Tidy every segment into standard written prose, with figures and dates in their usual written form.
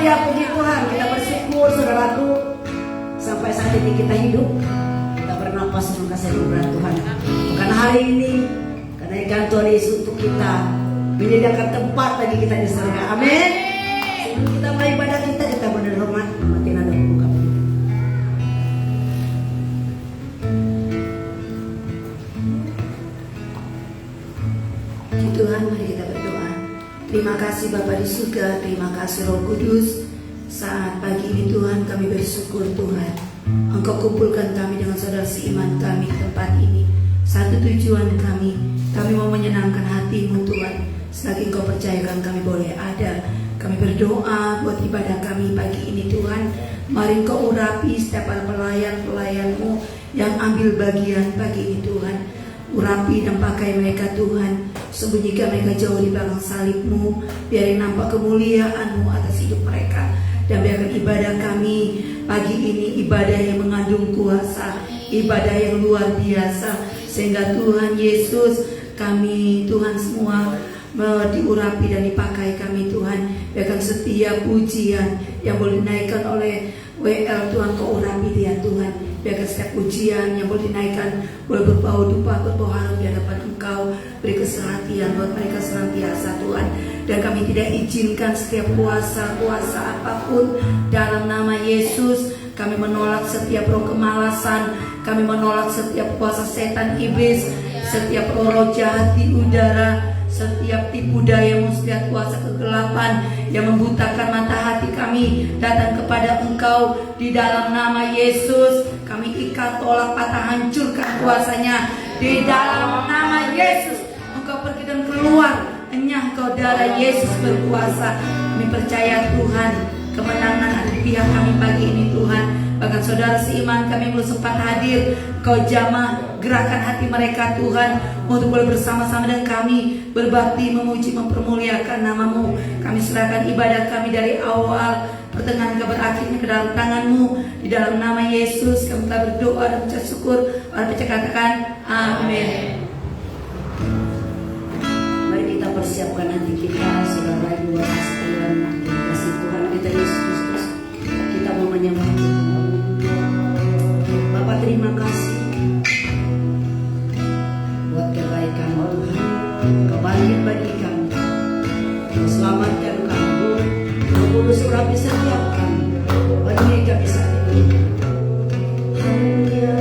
Haleluya, puji Tuhan. Kita bersyukur saudaraku, sampai saat ini kita hidup, kita bernapas dengan kasih anugerah Tuhan. Karena hari ini kenaikan Tuhan Yesus untuk kita menyediakan tempat bagi kita di surga. Amin. Sebelum kita mulai ibadah kita berdoa, mati nada buka. Tuhan, mari kita berdoa. Terima kasih Bapa di surga, terima kasih Roh Kudus. Saat pagi ini Tuhan kami bersyukur Tuhan, Engkau kumpulkan kami dengan saudara seiman kami di tempat ini. Satu tujuan kami mau menyenangkan hati-Mu Tuhan. Selagi Engkau percayakan kami boleh ada, kami berdoa buat ibadah kami pagi ini Tuhan. Mari Engkau urapi setiap para pelayan-pelayan-Mu yang ambil bagian pagi ini Tuhan. Urapi dan pakai mereka Tuhan. Sembunyikan mereka jauh di belakang salib-Mu. Biarin nampak kemuliaan-Mu atas hidup mereka. Dan biarkan ibadah kami pagi ini ibadah yang mengandung kuasa, ibadah yang luar biasa. Sehingga Tuhan Yesus, kami Tuhan semua diurapi dan dipakai kami Tuhan. Biarkan setiap pujian yang boleh dinaikkan oleh WL Tuhan, Kau urapi dia Tuhan. Biarkan setiap pujian yang boleh dinaikkan, boleh berbau dupa, berbau harum di hadapan Engkau. Beri kesehatan buat mereka senantiasa Tuhan. Dan kami tidak izinkan setiap kuasa apapun dalam nama Yesus. Kami menolak setiap roh kemalasan, kami menolak setiap kuasa setan iblis, setiap roh jahat di udara, setiap tipu daya, setiap kuasa kegelapan yang membutakan mata hati kami datang kepada Engkau di dalam nama Yesus. Kami ikat, tolak, patah, hancurkan kuasanya di dalam nama Yesus. Engkau pergi dan keluar, enyah Engkau darah Yesus berkuasa. Kami percaya Tuhan, kemenangan ada di pihak kami pagi ini Tuhan. Bahkan saudara seiman kami belum sempat hadir, Kau jamah gerakan hati mereka Tuhan, untuk boleh bersama-sama dengan kami berbakti, memuji, mempermuliakan nama-Mu. Kami serahkan ibadah kami dari awal pertengahan ke berakhirnya ke dalam tangan-Mu. Di dalam nama Yesus kami telah berdoa dan mengucap syukur. Orang percaya katakan amin. Mari kita persiapkan hati kita, saudara ibu bapak sekalian, kasih Tuhan kita Yesus Kristus. Kita mau menyembah Tuhan. Bapak terima kasih buat kebaikan Tuhan, kebahagiaan bagi kami, selamatkan kami, Kudus urapi setiap kami, bagi kami saat ini. Haleluya.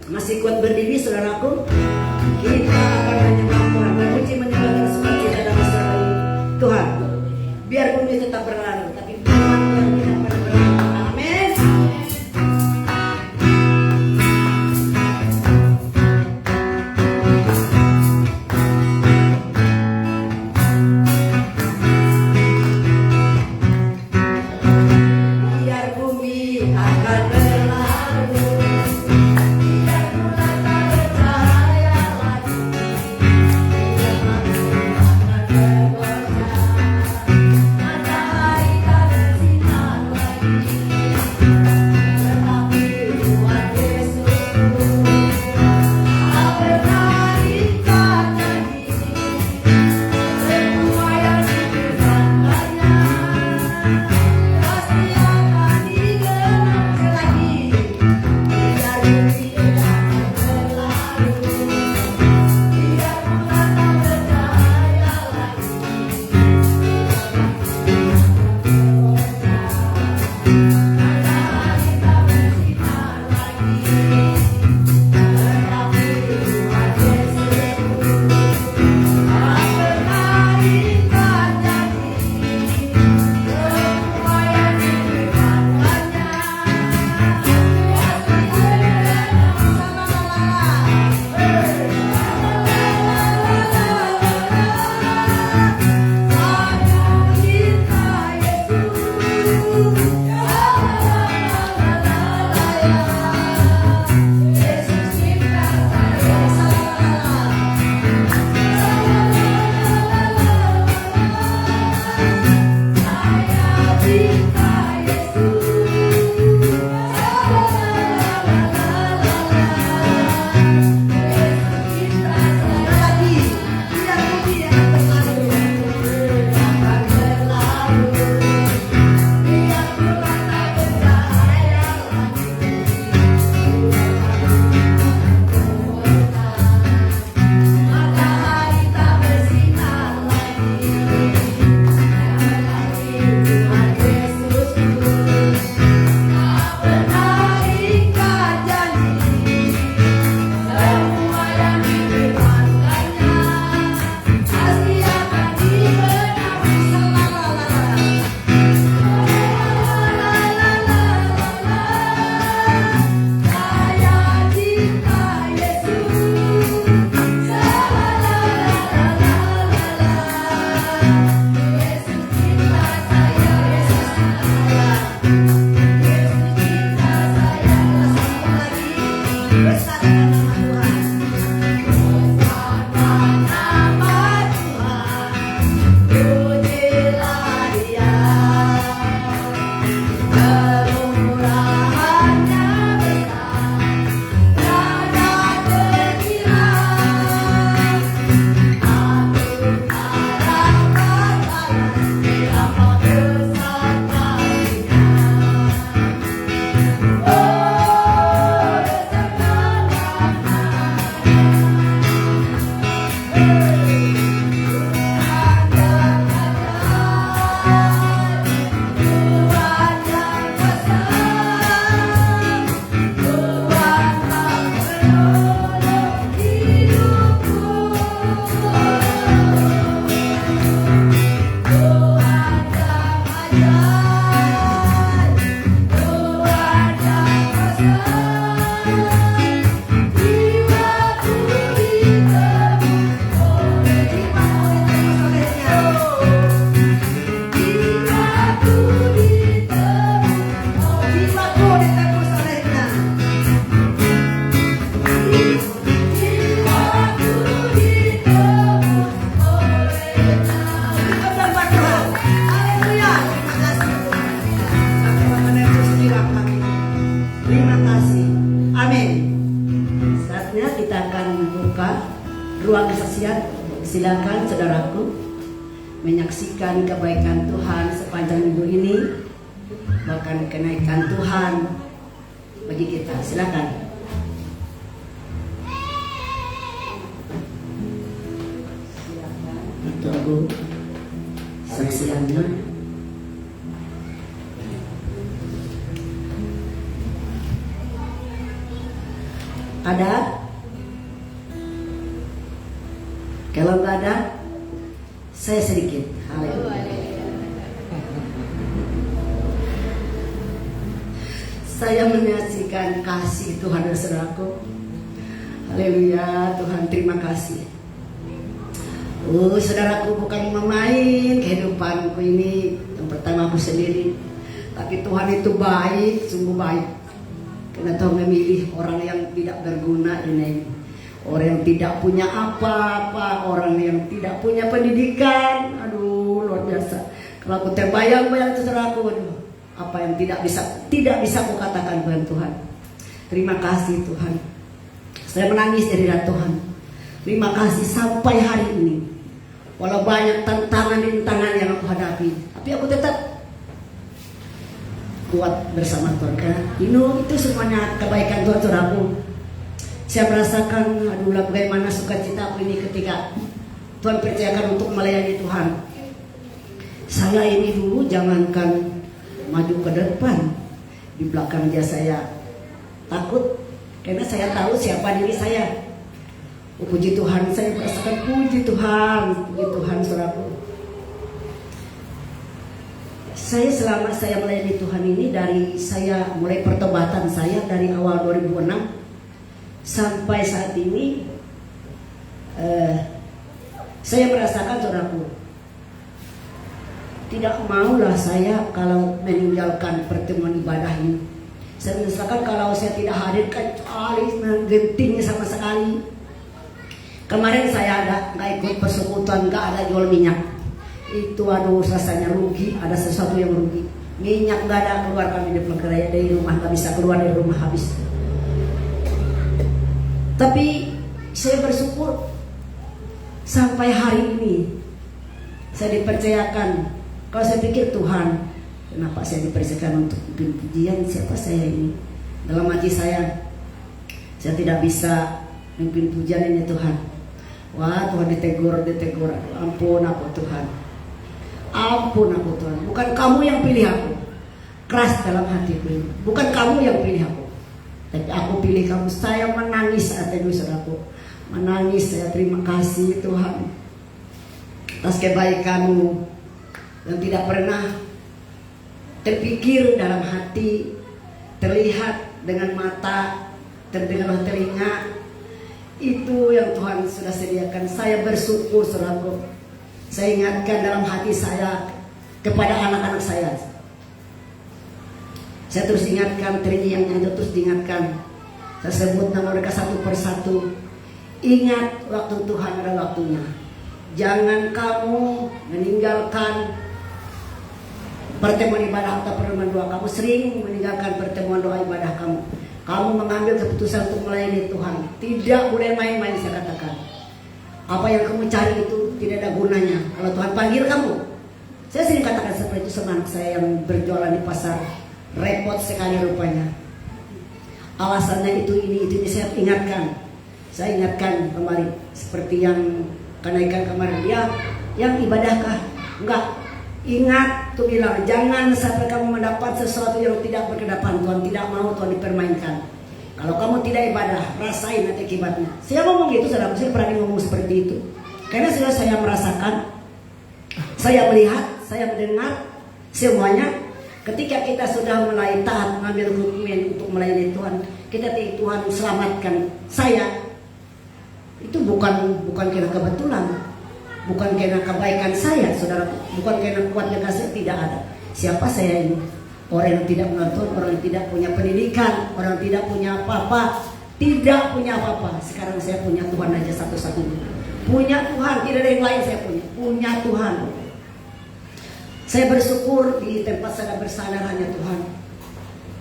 Masih kuat berdiri saudaraku? Kita akan menyembah Tuhan. Berpuji menyembahkan sukacita dan masalah Tuhan. Biar bumi tetap berlalu, tapi firman Tuhan tidak pernah berlalu. Amin. Biar bumi akan berlalu, ruang kesaksian. Silakan saudaraku menyaksikan kebaikan Tuhan sepanjang minggu ini, bahkan kenaikan Tuhan bagi kita. Silakan. Itu Bu saksiannya. Ada? Kalau nggak ada, saya sedikit. Haleluya. Saya menyaksikan kasih Tuhan dan saudaraku. Haleluya, Tuhan terima kasih. Saudaraku, bukan memain kehidupanku ini. Yang pertama aku sendiri, tapi Tuhan itu baik, sungguh baik. Karena Tuhan memilih orang yang tidak berguna ini. Orang yang tidak punya apa-apa, orang yang tidak punya pendidikan. Aduh, luar biasa. Kalau aku terbayang-bayang saudaraku, apa yang tidak bisa aku katakan kepada Tuhan. Terima kasih Tuhan. Saya menangis dari hadirat Tuhan. Terima kasih sampai hari ini. Walau banyak tantangan yang aku hadapi, tapi aku tetap kuat bersama Tuhan. Karena itu semuanya kebaikan Tuhan saudaraku. Saya merasakan, aduh bagaimana sukacita aku ini ketika Tuhan percayakan untuk melayani Tuhan. Saya ini dulu jangankan maju ke depan, di belakang dia saya takut karena saya tahu siapa diri saya. Puji Tuhan, saya merasakan puji Tuhan saudaraku. Saya selama saya melayani Tuhan ini, dari saya mulai pertobatan saya dari awal 2006 sampai saat ini, saya merasakan saudaraku, tidak maulah saya kalau meninggalkan pertemuan ibadah ini. Saya merasakan kalau saya tidak hadir kecuali gentingnya sama sekali. Kemarin saya nggak ikut persekutuan, nggak ada jual minyak. Itu aduh rasanya rugi, ada sesuatu yang rugi. Minyak nggak ada, keluar kami di Pelengkeraya dari rumah, nggak bisa keluar dari rumah, habis. Tapi saya bersyukur sampai hari ini saya dipercayakan. Kalau saya pikir Tuhan, kenapa saya dipercayakan untuk pujian, siapa saya ini? Dalam hati saya tidak bisa memimpin pujian ini Tuhan. Wah Tuhan ditegur, ampun aku Tuhan. Ampun aku Tuhan. Bukan kamu yang pilih aku. Keras dalam hatiku ini. Bukan kamu yang pilih aku. Tapi aku pilih kamu. Saya menangis saat itu saudaraku. Menangis, saya terima kasih Tuhan atas kebaikanmu yang tidak pernah terpikir dalam hati, terlihat dengan mata, terdengar oleh telinga. Itu yang Tuhan sudah sediakan. Saya bersyukur saudaraku. Saya ingatkan dalam hati saya kepada anak-anak saya. Saya terus ingatkan, teringat itu terus diingatkan. Saya sebut nama mereka satu persatu. Ingat waktu Tuhan ada waktunya. Jangan kamu meninggalkan pertemuan ibadah atau pertemuan doa. Kamu sering meninggalkan pertemuan doa ibadah kamu. Kamu mengambil keputusan untuk melayani Tuhan. Tidak boleh main-main, saya katakan. Apa yang kamu cari itu tidak ada gunanya kalau Tuhan panggil kamu. Saya sering katakan seperti itu sama anak saya yang berjualan di pasar. Repot sekali rupanya. Alasannya itu ini saya ingatkan. Saya ingatkan kemarin seperti yang kenaikan kemarin. Ya, yang ibadahkah? Enggak. Ingat tuh bilang, jangan sampai kamu mendapat sesuatu yang tidak berkedapan. Tuhan tidak mau Tuhan dipermainkan. Kalau kamu tidak ibadah, rasain nanti akibatnya. Saya ngomong gitu, saya pernah ngomong seperti itu. Karena sudah saya merasakan, saya melihat, saya mendengar semuanya. Ketika kita sudah mulai taat mengambil komitmen untuk melayani Tuhan, kita Tuhan selamatkan saya. Itu bukan karena kebetulan, bukan karena kebaikan saya, saudara, bukan karena kuatnya kasih, tidak ada. Siapa saya ini? Orang yang tidak menonton, orang yang tidak punya pendidikan, orang yang tidak punya apa-apa, tidak punya apa-apa. Sekarang saya punya Tuhan aja satu-satunya. Punya Tuhan, tidak ada yang lain saya punya Tuhan. Saya bersyukur di tempat saya bersandar hanya Tuhan.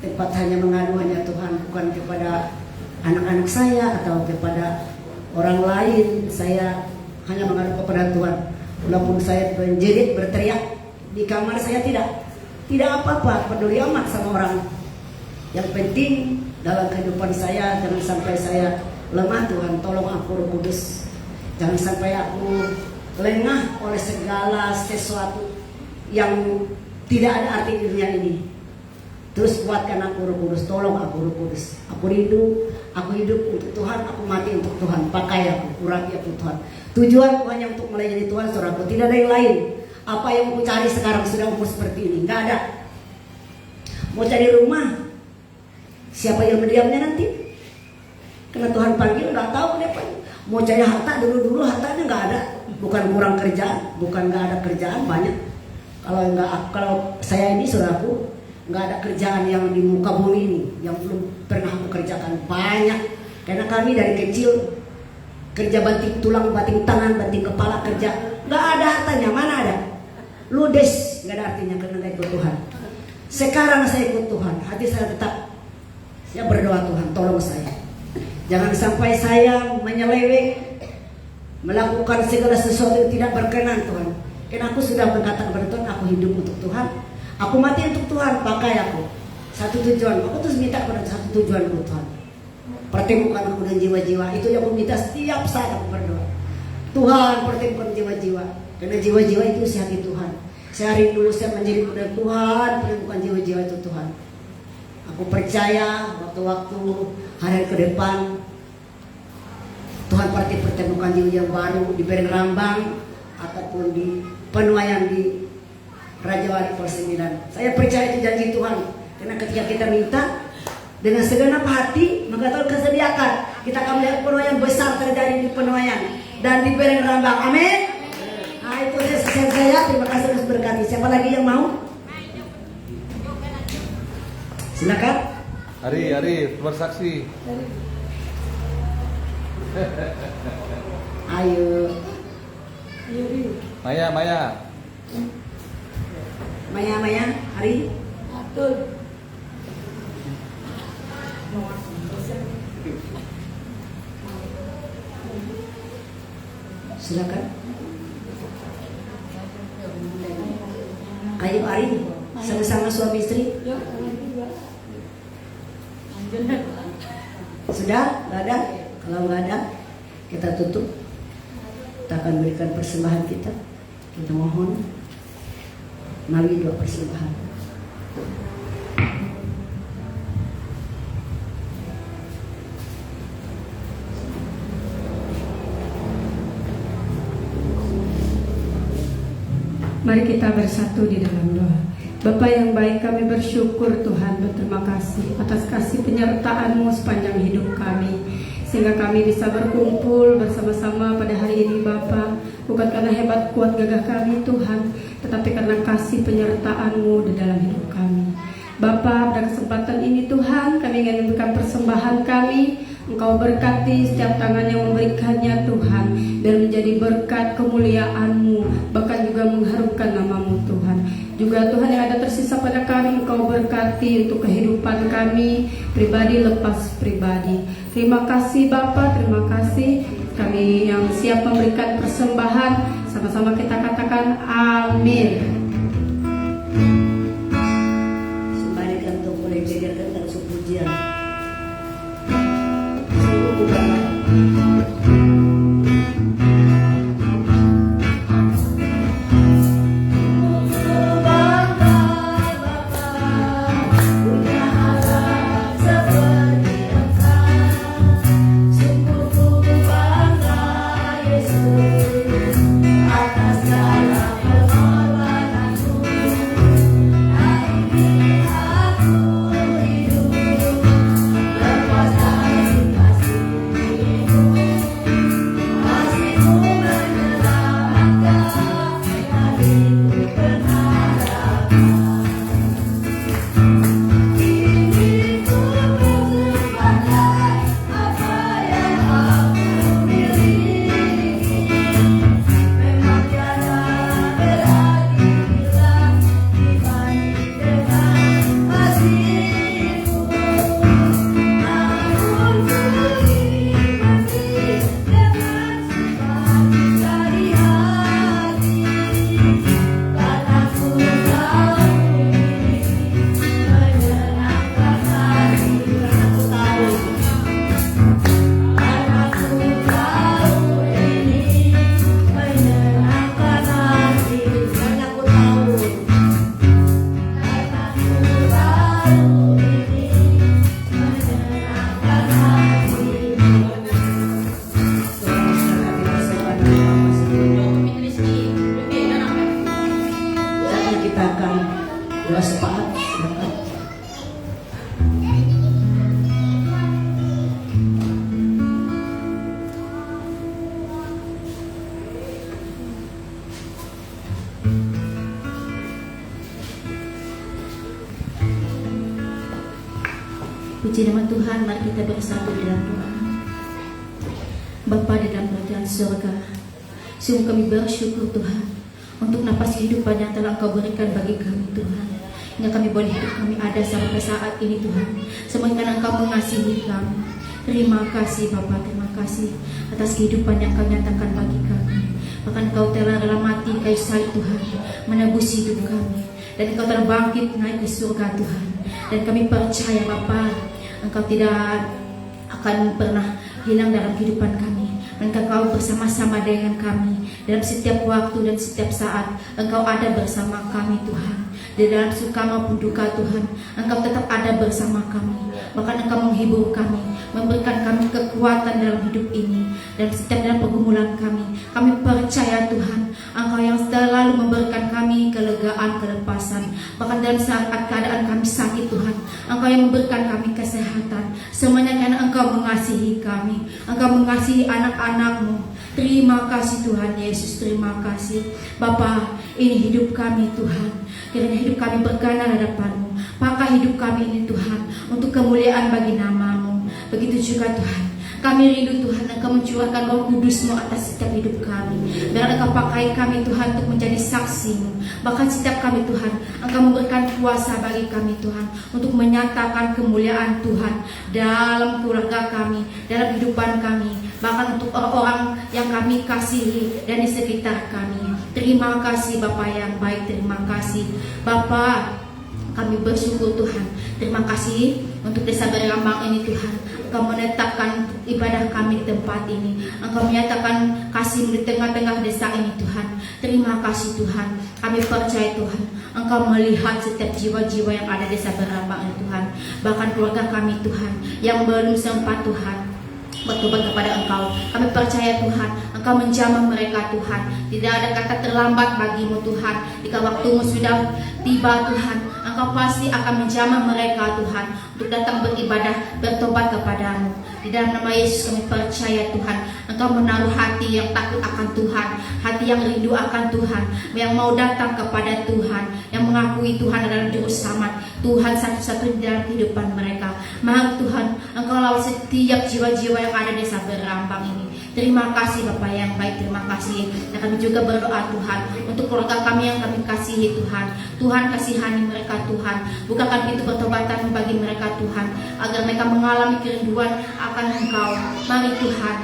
Tempat hanya mengadu hanya Tuhan, bukan kepada anak-anak saya atau kepada orang lain saya hanya menghadap kepada Tuhan. Walaupun saya menjerit berteriak di kamar saya tidak apa-apa, peduli amat sama orang. Yang penting dalam kehidupan saya jangan sampai saya lemah. Tuhan tolong aku Roh Kudus, jangan sampai aku lengah oleh segala sesuatu yang tidak ada arti di dunia ini. Terus kuatkan aku Roh Kudus, tolong aku Roh Kudus. Aku hidup untuk Tuhan, aku mati untuk Tuhan. Pakai aku, urapi aku Tuhan. Tujuanku hanya untuk melayani Tuhan, saudaraku, tidak ada yang lain. Apa yang aku cari sekarang sudah umur seperti ini, nggak ada. Mau cari rumah, siapa yang mendiamnya nanti? Karena Tuhan panggil, nggak tahu dia panggil. Mau cari harta, dulu hartanya nggak ada. Bukan kurang kerjaan, bukan nggak ada kerjaan, banyak. Kalau saya ini saudaraku, nggak ada kerjaan yang di muka bumi ini yang belum pernah aku kerjakan, banyak. Karena kami dari kecil kerja banting tulang, banting tangan, banting kepala, kerja. Nggak ada hartanya, mana ada? Ludes, nggak ada artinya karena nggak ikut Tuhan. Sekarang saya ikut Tuhan, hati saya tetap. Saya berdoa, Tuhan tolong saya. Jangan sampai saya menyeleweng, melakukan segala sesuatu yang tidak berkenan Tuhan. Karena aku sudah berkata kepada Tuhan, aku hidup untuk Tuhan, aku mati untuk Tuhan, pakai aku. Satu tujuan, aku terus minta kepada satu tujuan Tuhan. Pertemukan aku dengan jiwa-jiwa, itu yang aku minta setiap saat aku berdoa. Tuhan pertemukan jiwa-jiwa, karena jiwa-jiwa itu isi hati Tuhan. Saya rindu, saya menjadi kepada Tuhan, pertemukan jiwa-jiwa itu Tuhan. Aku percaya waktu-waktu hari ke depan Tuhan pasti pertemukan jiwa yang baru di Bereng Rambang ataupun di Penuaian di Raja Wali Persembilan. Saya percaya itu janji Tuhan. Karena ketika kita minta dengan segenap hati, maka Tuhan kesediakan. Kita akan melihat penuaian besar terjadi di Penuaian dan di Bereng Rambang. Amin. Nah, itu saya. Terima kasih sudah berkati. Siapa lagi yang mau? Silakan. Ari bersaksi. Ayo. Maya. Maya, Ari. Silakan. Ayo Ari, sama-sama suami istri. Sudah? Nggak ada? Kalau nggak ada, kita tutup. Kita akan berikan persembahan kita. Kita mohon melalui doa persembahan. Mari kita bersatu di dalam doa. Bapa yang baik, kami bersyukur Tuhan, berterima kasih atas kasih penyertaan-Mu sepanjang hidup kami, sehingga kami bisa berkumpul bersama-sama pada hari ini Bapa, bukan karena hebat kuat gagah kami Tuhan, tetapi karena kasih penyertaan-Mu di dalam hidup kami. Bapa, pada kesempatan ini Tuhan, kami ingin memberikan persembahan kami. Engkau berkati setiap tangan yang memberikannya Tuhan, dan menjadi berkat kemuliaan-Mu, bahkan juga mengharumkan nama-Mu Tuhan. Juga Tuhan yang ada tersisa pada kami, Engkau berkati untuk kehidupan kami, pribadi lepas pribadi. Terima kasih Bapa, terima kasih. Kami yang siap memberikan persembahan, sama-sama kita katakan amin. Sembari kantung boleh jadikan dan pujian. Bukan atas segala pengorbananmu. Puji nama Tuhan, mari kita bersatu di dalam doa. Bapa di dalam kerajaan surga, sungguh kami bersyukur Tuhan untuk napas kehidupan yang telah Engkau berikan bagi kami Tuhan, hingga kami boleh hidup kami ada sampai saat ini Tuhan, semua karena Engkau mengasihi kami. Terima kasih Bapa, terima kasih atas kehidupan yang Kau nyatakan bagi kami. Bahkan Engkau telah rela mati kayu salib Tuhan, menebus hidup kami, dan Engkau telah bangkit naik ke surga Tuhan. Dan kami percaya Bapa, Engkau tidak akan pernah hilang dalam kehidupan kami. Engkau bersama-sama dengan kami dalam setiap waktu dan setiap saat. Engkau ada bersama kami Tuhan. Di dalam suka maupun duka Tuhan, Engkau tetap ada bersama kami. Bahkan Engkau menghibur kami, memberikan kami kekuatan dalam hidup ini. Dan setiap dalam pergumulan kami percaya Tuhan, Engkau yang selalu memberikan kami kelegaan, kelepasan. Bahkan dalam saat keadaan kami sakit Tuhan, Engkau yang memberikan kami kesehatan. Semuanya karena Engkau mengasihi kami, Engkau mengasihi anak-anak-Mu. Terima kasih Tuhan Yesus, terima kasih Bapa. Ini hidup kami Tuhan, kiranya hidup kami berkenan hadapan-Mu. Pakai hidup kami ini Tuhan untuk kemuliaan bagi nama-Mu. Begitu juga Tuhan, kami rindu Tuhan Engkau mencurahkan Roh Kudus-Mu atas setiap hidup kami. Biar Engkau pakai kami Tuhan untuk menjadi saksi-Mu. Bahkan setiap kami Tuhan, Engkau memberikan kuasa bagi kami Tuhan untuk menyatakan kemuliaan Tuhan dalam keluarga kami, dalam kehidupan kami, bahkan untuk orang-orang yang kami kasihi dan di sekitar kami. Terima kasih Bapa yang baik, terima kasih Bapa. Kami bersyukur Tuhan. Terima kasih untuk Desa Berambang ini Tuhan. Engkau menetapkan ibadah kami di tempat ini. Engkau menyatakan kasih di tengah-tengah desa ini Tuhan. Terima kasih Tuhan. Kami percaya Tuhan, Engkau melihat setiap jiwa-jiwa yang ada di Desa Berambang ini Tuhan. Bahkan keluarga kami Tuhan yang belum sempat Tuhan bertobat kepada Engkau. Kami percaya Tuhan, Engkau menjamah mereka Tuhan. Tidak ada kata terlambat bagimu Tuhan. Jika waktumu sudah tiba Tuhan, Engkau pasti akan menjamah mereka Tuhan untuk datang beribadah, bertobat kepadamu. Di dalam nama Yesus kami percaya Tuhan, Engkau menaruh hati yang takut akan Tuhan, hati yang rindu akan Tuhan, yang mau datang kepada Tuhan, yang mengakui Tuhan adalah Juru Selamat, Tuhan satu-satu di dalam kehidupan mereka. Mari Tuhan, Engkau lawat setiap jiwa-jiwa yang ada di Desa Berambang ini. Terima kasih Bapak yang baik, terima kasih. Dan kami juga berdoa Tuhan untuk keluarga kami yang kami kasihi Tuhan. Tuhan kasihani mereka Tuhan. Bukakan pintu pertobatan bagi mereka Tuhan, agar mereka mengalami kerinduan akan Engkau. Mari Tuhan,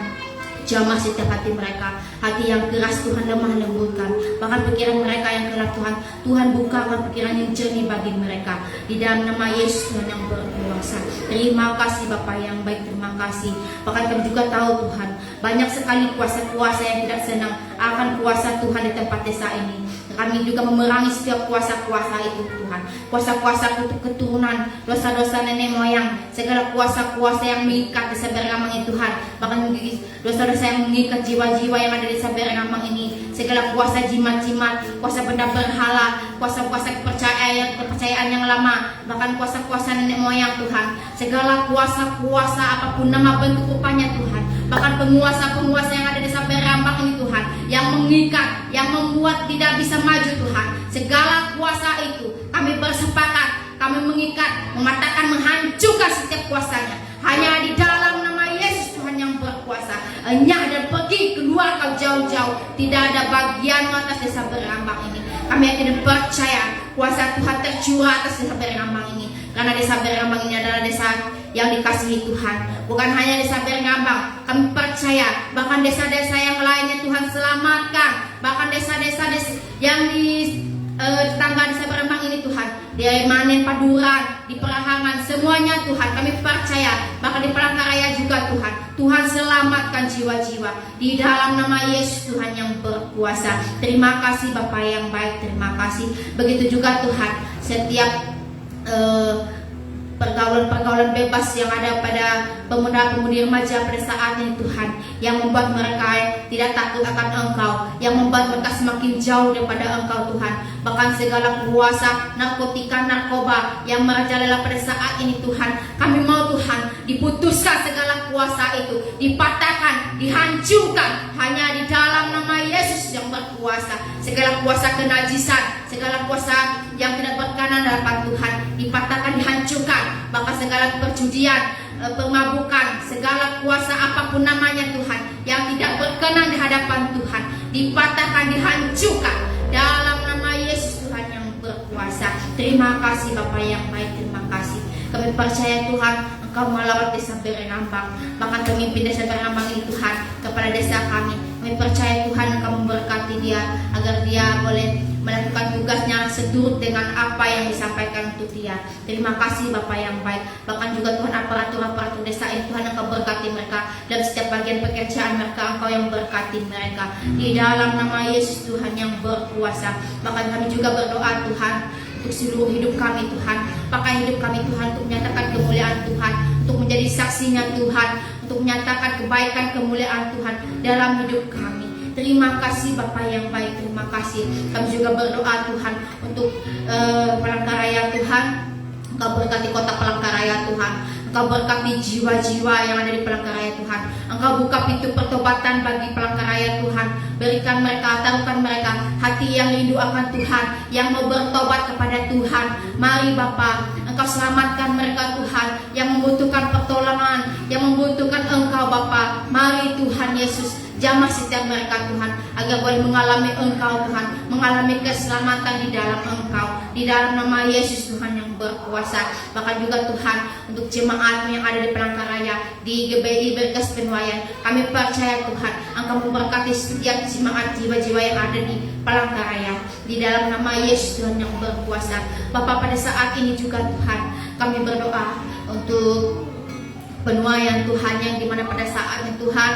jamah setiap hati mereka, hati yang keras Tuhan lemah lembutkan. Bahkan pikiran mereka yang gelap Tuhan, Tuhan bukakan pikiran yang jernih bagi mereka. Di dalam nama Yesus Tuhan yang berkuasa. Terima kasih Bapa yang baik, terima kasih. Bahkan kami juga tahu Tuhan, banyak sekali kuasa-kuasa yang tidak senang akan kuasa Tuhan di tempat desa ini. Kami juga memerangi setiap kuasa-kuasa itu Tuhan. Kuasa-kuasa keturunan, dosa-dosa nenek moyang, segala kuasa-kuasa yang mengikat Desa Berambang ini Tuhan. Bahkan dosa-dosa yang mengikat jiwa-jiwa yang ada di Desa Berambang ini. Segala kuasa jimat-jimat, kuasa benda berhala, kuasa-kuasa kepercayaan yang lama, bahkan kuasa-kuasa nenek moyang Tuhan. Segala kuasa-kuasa apapun nama bentuk rupanya Tuhan. Bahkan penguasa-penguasa yang ada di Desa Berambang ini Tuhan, yang mengikat, yang membuat tidak bisa maju Tuhan. Segala kuasa itu kami bersepakat, kami mengikat, mematakan, menghancurkan setiap kuasanya. Hanya di dalam nama Yesus Tuhan yang berkuasa. Enyah dan pergi, keluar kau jauh-jauh. Tidak ada bagian atas Desa Berambang ini. Kami akan percaya kuasa Tuhan tercurah atas Desa Berambang ini. Karena Desa Berambang ini adalah desa yang dikasihi Tuhan. Bukan hanya Desa Berambang, kami percaya bahkan desa-desa yang lainnya Tuhan selamatkan. Bahkan desa-desa yang di tetangga Desa Berambang ini Tuhan, di Manen, Paduran, di Perahangan, semuanya Tuhan kami percaya. Bahkan di Palangkaraya juga Tuhan, Tuhan selamatkan jiwa-jiwa di dalam nama Yesus Tuhan yang berkuasa. Terima kasih Bapak yang baik, terima kasih. Begitu juga Tuhan, setiap pergaulan-pergaulan bebas yang ada pada pemuda-pemudi remaja pada saat ini Tuhan, yang membuat mereka tidak takut akan Engkau, yang membuat mereka semakin jauh daripada Engkau Tuhan. Bahkan segala kuasa narkotika, narkoba yang merajalela pada saat ini Tuhan, kami mau Tuhan diputuskan segala kuasa itu, dipatahkan, dihancurkan hanya di dalam nama Yesus yang berkuasa. Segala kuasa kenajisan, segala kuasa yang tidak berkenan di hadapan Tuhan dipatahkan, dihancurkan. Bahkan segala perjudian, pemabukan, segala kuasa apapun namanya Tuhan yang tidak berkenan di hadapan Tuhan dipatahkan, dihancurkan dalam nama Yesus Tuhan yang berkuasa. Terima kasih Bapa yang baik, terima kasih. Kami percaya Tuhan Engkau melawat desa Berenambang, bahkan pemimpin desa Berenambang ini Tuhan, kepada desa kami. Kami percaya Tuhan Engkau memberkati dia agar dia boleh melakukan tugasnya seturut dengan apa yang disampaikan untuk dia. Terima kasih Bapak yang baik. Bahkan juga Tuhan aparatur-aparatur desa ini Tuhan Engkau berkati mereka dalam setiap bagian pekerjaan mereka. Engkau yang berkati mereka di dalam nama Yesus Tuhan yang berkuasa. Bahkan kami juga berdoa Tuhan untuk seluruh hidup kami Tuhan, pakai hidup kami Tuhan untuk menyatakan kemuliaan Tuhan, untuk menjadi saksinya Tuhan, untuk menyatakan kebaikan kemuliaan Tuhan dalam hidup kami. Terima kasih Bapak yang baik, terima kasih. Kami juga berdoa Tuhan untuk Palangkaraya Tuhan. Engkau berkati kota Palangkaraya Tuhan. Engkau berkati jiwa-jiwa yang ada di Palangkaraya Tuhan. Engkau buka pintu pertobatan bagi Palangkaraya Tuhan. Berikan mereka, taruhkan mereka hati yang rindu akan Tuhan, yang mau bertobat kepada Tuhan. Mari Bapa, Engkau selamatkan mereka Tuhan, yang membutuhkan pertolongan, yang membutuhkan Engkau Bapa. Mari Tuhan Yesus, jamah setiap mereka Tuhan, agar boleh mengalami Engkau Tuhan, mengalami keselamatan di dalam Engkau, di dalam nama Yesus Tuhan yang berkuasa. Bahkan juga Tuhan untuk jemaat yang ada di Palangkaraya, di GBI Berkas Penuaian, kami percaya Tuhan Engkau memberkati setiap jemaat jiwa-jiwa yang ada di Palangkaraya, di dalam nama Yesus Tuhan yang berkuasa. Bapak, pada saat ini juga Tuhan kami berdoa untuk penuaian Tuhan, yang dimana pada saatnya Tuhan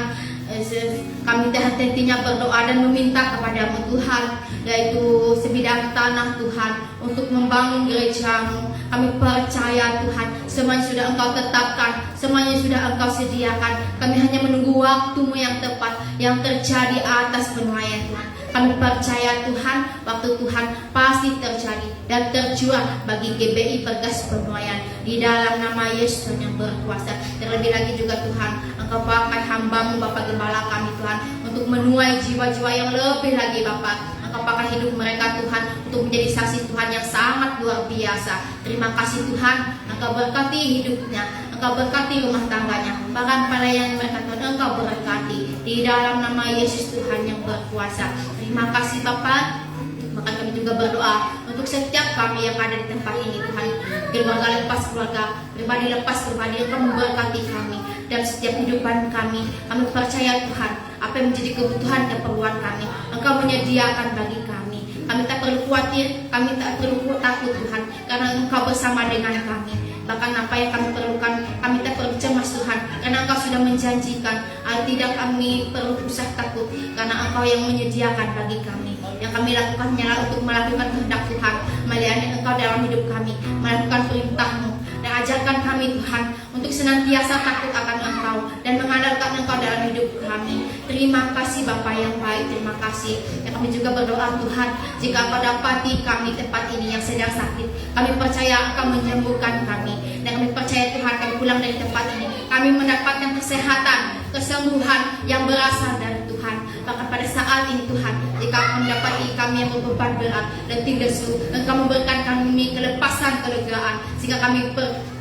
kami tentunya berdoa dan meminta kepada-Mu Tuhan, yaitu sebidang tanah Tuhan untuk membangun gereja-Mu. Kami percaya Tuhan, semuanya sudah Engkau tetapkan, semuanya sudah Engkau sediakan. Kami hanya menunggu waktu-Mu yang tepat yang terjadi atas penuaian Tuhan. Kami percaya Tuhan, waktu Tuhan pasti terjadi dan tercurah bagi GBI Berkas Penuaian di dalam nama Yesus yang berkuasa. Terlebih lagi juga Tuhan, Engkau pakai hamba-Mu Bapak Gembala kami Tuhan untuk menuai jiwa-jiwa yang lebih lagi Bapak. Engkau pakai hidup mereka Tuhan untuk menjadi saksi Tuhan yang sangat luar biasa. Terima kasih Tuhan, Engkau berkati hidupnya, Engkau berkati rumah tangganya, bahkan pelayan mereka Tuhan Engkau berkati di dalam nama Yesus Tuhan yang berkuasa. Terima kasih Bapak. Maka kami juga berdoa untuk setiap kami yang ada di tempat ini Tuhan, keluarga lepas keluarga, pribadi lepas pribadi, Engkau memberkati kami dan setiap kehidupan kami. Kami percaya Tuhan, apa yang menjadi kebutuhan keperluan kami Engkau menyediakan bagi kami. Kami tak perlu khawatir, kami tak perlu takut Tuhan, karena Engkau bersama dengan kami. Bahkan apa yang kami perlukan, kami tak perlu cemas Tuhan, karena Engkau sudah menjanjikan. Tidak kami perlu usah takut, karena Engkau yang menyediakan bagi kami. Yang kami lakukan hanyalah untuk melakukan kehendak Tuhan, melayani Engkau dalam hidup kami, melakukan perintah-Mu, dan ajarkan kami Tuhan untuk senantiasa takut akan Engkau dan mengandalkan Engkau dalam hidup kami. Terima kasih Bapa yang baik, terima kasih. Dan kami juga berdoa Tuhan, jika Engkau dapati kami tempat ini yang sedang sakit, kami percaya Engkau menyembuhkan kami. Dan kami percaya Tuhan, kami pulang dari tempat ini, kami mendapatkan kesehatan, kesembuhan yang berasal dari Tuhan. Bahkan pada saat ini Tuhan, jika mendapati kami yang berbeban berat dan tidak lesu, Engkau memberikan kami kelepasan, kelegaan, sehingga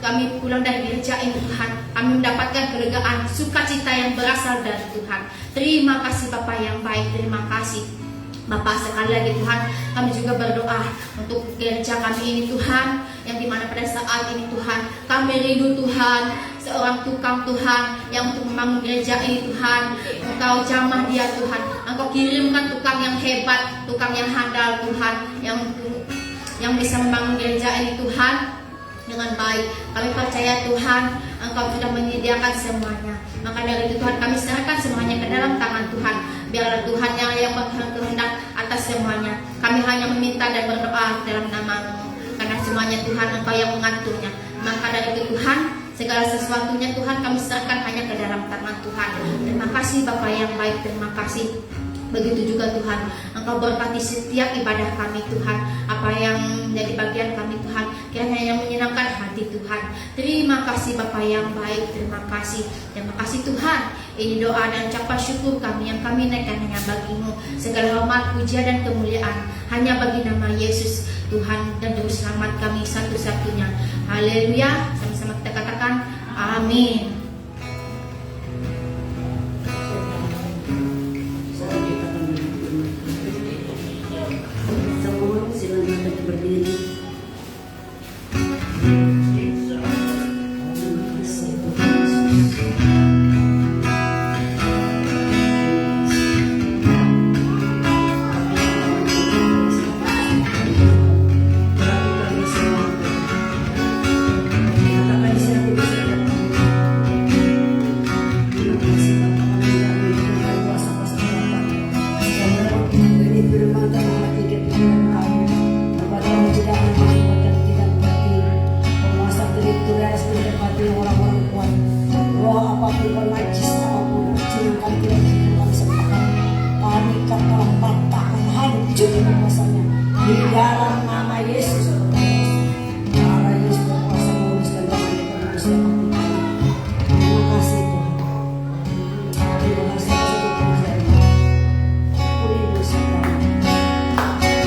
kami pulang dari gereja ini Tuhan, kami mendapatkan kelegaan, sukacita yang berasal dari Tuhan. Terima kasih Bapa yang baik, terima kasih Bapak. Sekali lagi Tuhan, kami juga berdoa untuk gereja kami ini Tuhan, yang dimana pada saat ini Tuhan, kami rindu Tuhan, seorang tukang Tuhan yang untuk membangun gereja ini Tuhan. Engkau jamah dia Tuhan, Engkau kirimkan tukang yang hebat, tukang yang handal Tuhan, yang bisa membangun gereja ini Tuhan dengan baik. Kami percaya Tuhan, Engkau sudah menyediakan semuanya. Maka dari itu Tuhan, kami serahkan semuanya ke dalam tangan Tuhan. Biarlah Tuhan yang berkehendak atas semuanya. Kami hanya meminta dan berdoa dalam nama-Mu, karena semuanya Tuhan Engkau yang mengaturnya. Maka dari itu Tuhan, segala sesuatunya Tuhan kami serahkan hanya ke dalam tangan Tuhan. Terima kasih Bapa yang baik, terima kasih. Begitu juga Tuhan, Engkau berkati setiap ibadah kami Tuhan, apa yang menjadi bagian kami Tuhan, kiranya yang menyenangkan hati Tuhan. Terima kasih Bapa yang baik, terima kasih Tuhan. Ini doa dan ucapan syukur kami yang kami naikkan hanya bagimu. Segala hormat, puja dan kemuliaan hanya bagi nama Yesus, Tuhan dan Juru Selamat kami satu-satunya. Haleluya. Sama-sama kita katakan amin. Semua silakan berdiri. Di dalam nama Yesus, darah Yesus berkuasa mengurus dan menebus dan mati. Terima kasih Tuhan. Terima kasih untuk pekerjaan. Pulih dosa kami. Amin.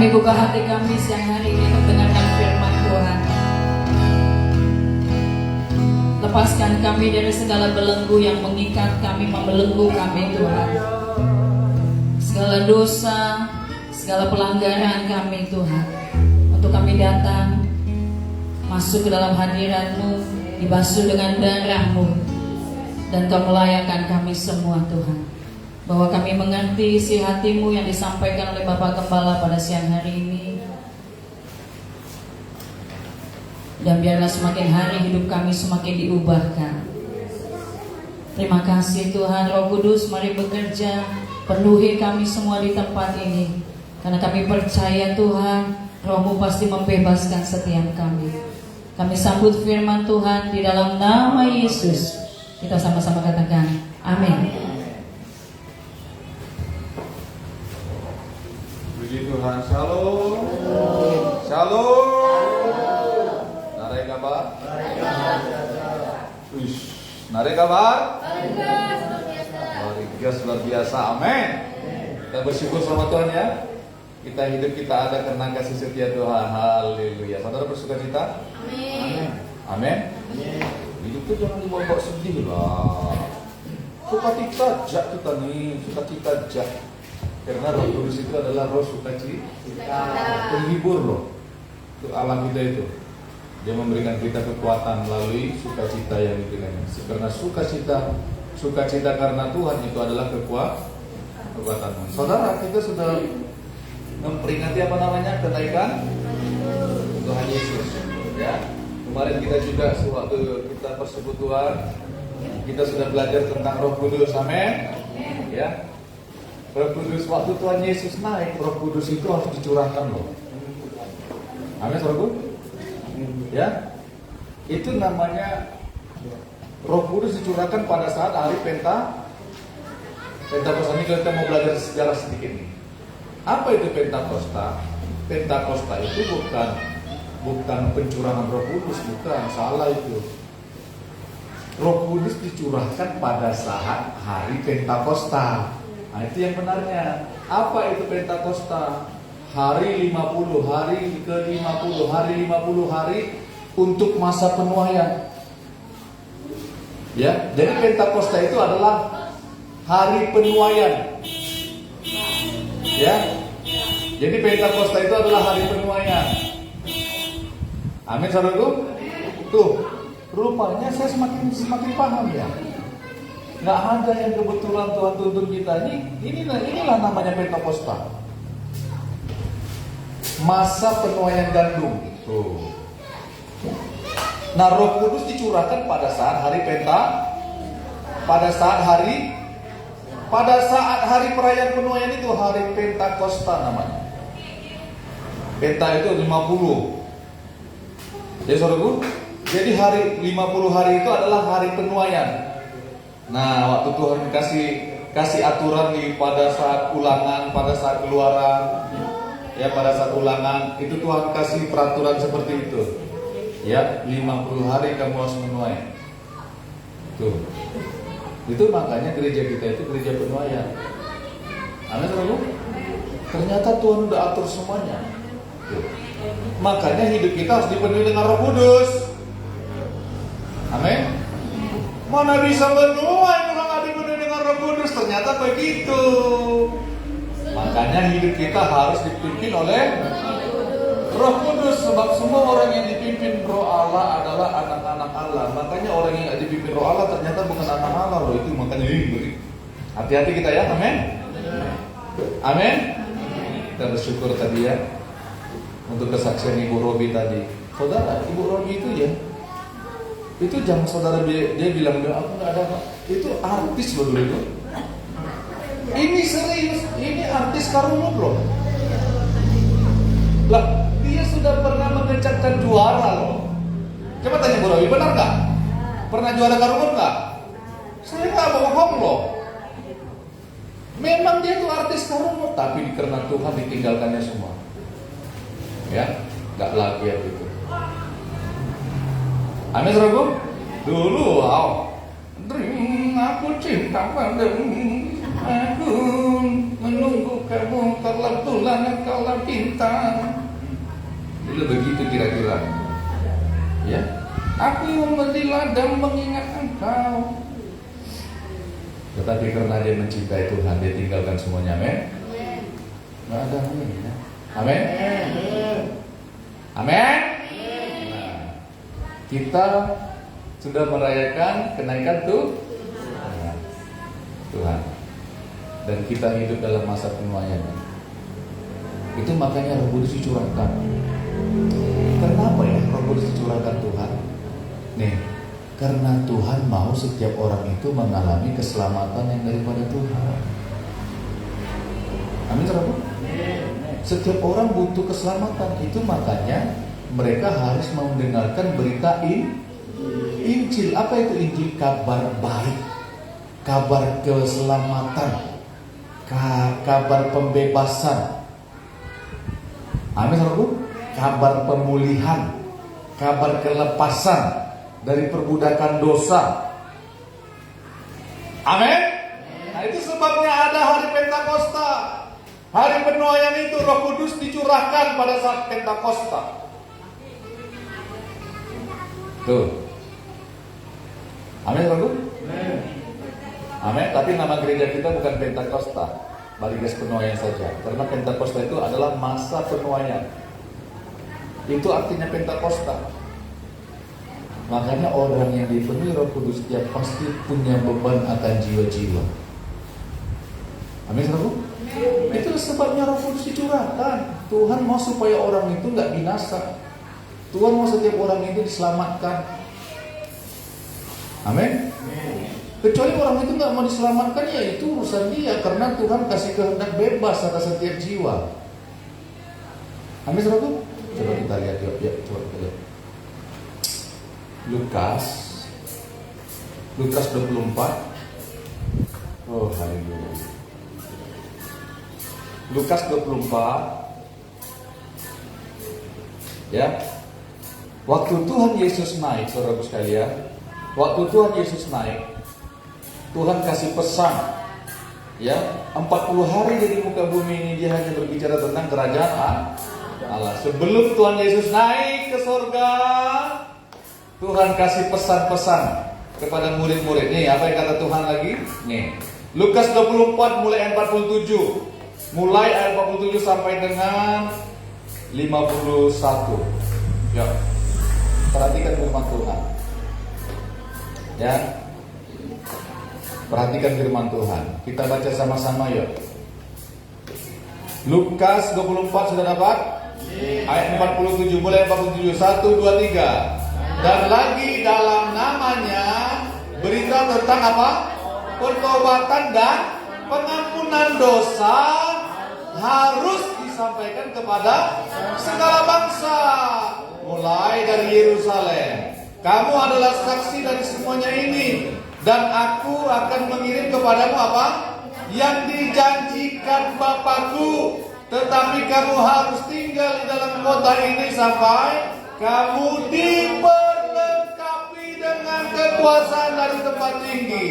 Mari buka hati kami siang hari ini untuk mendengarkan firman Tuhan. Lepaskan kami dari segala belenggu yang mengikat kami, membelenggu kami Tuhan. Segala dosa, segala pelanggaran kami Tuhan. Untuk kami datang, masuk ke dalam hadirat-Mu, dibasuh dengan darah-Mu, dan Kau melayakkan kami semua Tuhan. Bahwa kami mengerti isi hati-Mu yang disampaikan oleh Bapak Gembala pada siang hari ini. Dan biarlah semakin hari hidup kami semakin diubahkan. Terima kasih Tuhan. Roh Kudus, mari bekerja, penuhi kami semua di tempat ini. Karena kami percaya Tuhan, Roh-Mu pasti membebaskan setiap kami. Kami sambut firman Tuhan di dalam nama Yesus. Kita sama-sama katakan amin. Puji Tuhan, shalom. Shalom. Narai kabar? Uish, narai kabar? Luar biasa, amin. Kita bersyukur sama Tuhan ya. Kita hidup, kita ada karena kasih setia Tuhan. Haleluya. Saudara bersuka cita? Amin. Amin. Hidup itu jangan dibawa sedih lah. Sukacita aja kita nih, sukacita aja. Karena Roh Kudus itu adalah roh sukacita, penghibur loh untuk alam kita itu. Dia memberikan kita kekuatan melalui sukacita yang diberikan. Karena sukacita karena Tuhan itu adalah kekuatan. Saudara, kita sudah memperingati apa namanya kenaikan Tuhan Yesus. Ya, kemarin kita juga waktu kita persekutuan, kita sudah belajar tentang Roh Kudus, amin. Ya. Roh Kudus, waktu Tuhan Yesus naik, Roh Kudus itu harus dicurahkan loh. Amin, saudaraku. Ya, itu namanya Roh Kudus dicurahkan pada saat hari Pentakosta. Ini kita mau belajar sejarah sedikit nih. Apa itu Pentakosta? Pentakosta itu bukan pencurahan Roh Kudus, bukan, salah itu. Roh Kudus dicurahkan pada saat hari Pentakosta. Nah, itu yang benarnya. Apa itu Pentakosta? Hari 50, hari ke-50, hari untuk masa penuaian. Ya, jadi Pentakosta itu adalah hari penuaian. Ya. Jadi Pentakosta itu adalah hari penuaian. Amin, saudaraku. Tuh, rupanya saya semakin paham ya. Nggak ada yang kebetulan Tuhan tuntun kita. Inilah namanya Pentakosta. Masa penuaian gandum. Tuh. Nah, Roh Kudus dicurahkan pada saat hari pada saat hari perayaan penuaian itu, hari Pentakosta namanya. Penta itu 50. Jadi saudaraku, jadi hari 50 hari itu adalah hari penuaian. Nah, waktu Tuhan kasih aturan pada saat ulangan, pada saat keluaran, ya pada saat ulangan itu Tuhan kasih peraturan seperti itu. Ya, 50 hari kamu harus menuai. Tuh. Itu makanya gereja kita itu gereja penuaian. Amin, saudaraku. Ternyata Tuhan udah atur semuanya. Tuh. Makanya hidup kita harus dipenuhi dengan Roh Kudus. Amin. Mana bisa menuai kalau nggak dipenuhi dengan Roh Kudus? Ternyata begitu. Makanya hidup kita harus dipimpin oleh Roh Kudus. Sebab semua orang yang dipimpin Roh Allah adalah anak-anak Allah. Makanya orang yang nggak dipimpin Roh Allah ternyata bukan anak Allah loh. Itu makanya hati-hati kita ya. Amin. Amin. Kita bersyukur tadi ya untuk kesaksian Ibu Robi tadi. Saudara, Ibu Robi itu ya, itu jangan saudara dia bilang aku nggak ada. Itu artis loh dulu itu. Ini serius, ini artis karunut loh. Lah, dia sudah pernah mengecapkan juara loh. Coba tanya Bu Robi, benar nggak? Pernah juara karunut nggak? Saya nggak bohong loh. Memang dia itu artis karunut, tapi karena Tuhan ditinggalkannya semua. Ya, nggak lagi ya gitu. Amin, saudaraku. Dulu, wow. Aku cinta padamu. Aku menunggu kamu terlalu lama. orang pintar. Itu begitu kira-kira. Ya, aku memberi ladang mengingat engkau. Tetapi karena dia mencintai Tuhan, dia tinggalkan semuanya. Amin. Nggak ada amin. Ya. Amin. Amin. Nah, kita sudah merayakan kenaikan Tuhan, dan kita hidup dalam masa penuaian. Itu makanya Roh Kudus dicurahkan. Kenapa ya Roh Kudus dicurahkan Tuhan? Nih, karena Tuhan mau setiap orang itu mengalami keselamatan yang daripada Tuhan. Amin, saudara. Setiap orang butuh keselamatan. Itu makanya mereka harus mendengarkan berita Injil. Apa itu Injil? Kabar baik, kabar keselamatan, kabar pembebasan. Amin, saudara. Kabar pemulihan, kabar kelepasan dari perbudakan dosa. Amin. Nah, itu sebabnya ada hari Pentakosta. Hari penuaian itu Roh Kudus dicurahkan pada saat Pentakosta. Tuh. Amin, saudara. Amin. Tapi nama gereja kita bukan Pentakosta, Baligas Penuaian saja. Karena Pentakosta itu adalah masa penuaian. Itu artinya Pentakosta. Makanya orang yang dipenuhi Roh Kudus dia pasti punya beban akan jiwa-jiwa. Amin, saudara. Itu sebabnya Roh Kudus dicurahkan. Tuhan mau supaya orang itu nggak binasa. Tuhan mau setiap orang itu diselamatkan. Amin. Kecuali orang itu nggak mau diselamatkan, ya itu urusan dia. Karena Tuhan kasih kehendak bebas atas setiap jiwa. Amin, saudara. Coba kita lihat, coba kita lihat. Lukas 24. Oh, haleluya. Lukas 24. Ya. Waktu Tuhan Yesus naik, saudara sekalian, waktu Tuhan Yesus naik, Tuhan kasih pesan. Ya, 40 hari di muka bumi ini dia hanya berbicara tentang kerajaan Allah. Sebelum Tuhan Yesus naik ke surga, Tuhan kasih pesan-pesan kepada murid-murid. Nih, apa yang kata Tuhan lagi? Nih, Lukas 24 mulai ayat 47. Mulai ayat 47 sampai dengan 51. Ya. Perhatikan firman Tuhan. Ya. Perhatikan firman Tuhan. Kita baca sama-sama yuk. Lukas 24 sudah dapat? Ayat 47, mulai 47. 1, 2, 3. Dan lagi dalam namanya berita tentang apa? Pertobatan dan pengampunan dosa harus disampaikan kepada segala bangsa, mulai dari Yerusalem. Kamu adalah saksi dari semuanya ini, dan aku akan mengirim kepadamu apa? Yang dijanjikan Bapakku. Tetapi kamu harus tinggal di dalam kota ini sampai kamu diperlengkapi dengan kekuasaan dari tempat tinggi.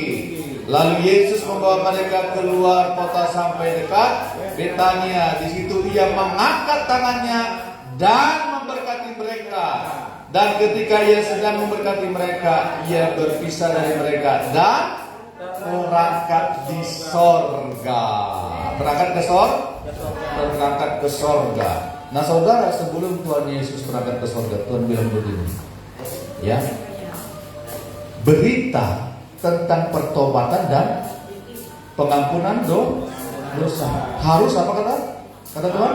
Lalu Yesus membawa mereka keluar kota sampai dekat Betania. Di situ ia mengangkat tangannya dan memberkati mereka. Dan ketika ia sedang memberkati mereka, ia berpisah dari mereka dan berangkat di sorga. Berangkat ke sorga. Nah, saudara, sebelum Tuhan Yesus berangkat ke sorga, Tuhan bilang begini, ya, berita tentang pertobatan dan pengampunan dosa harus apa kata Tuhan?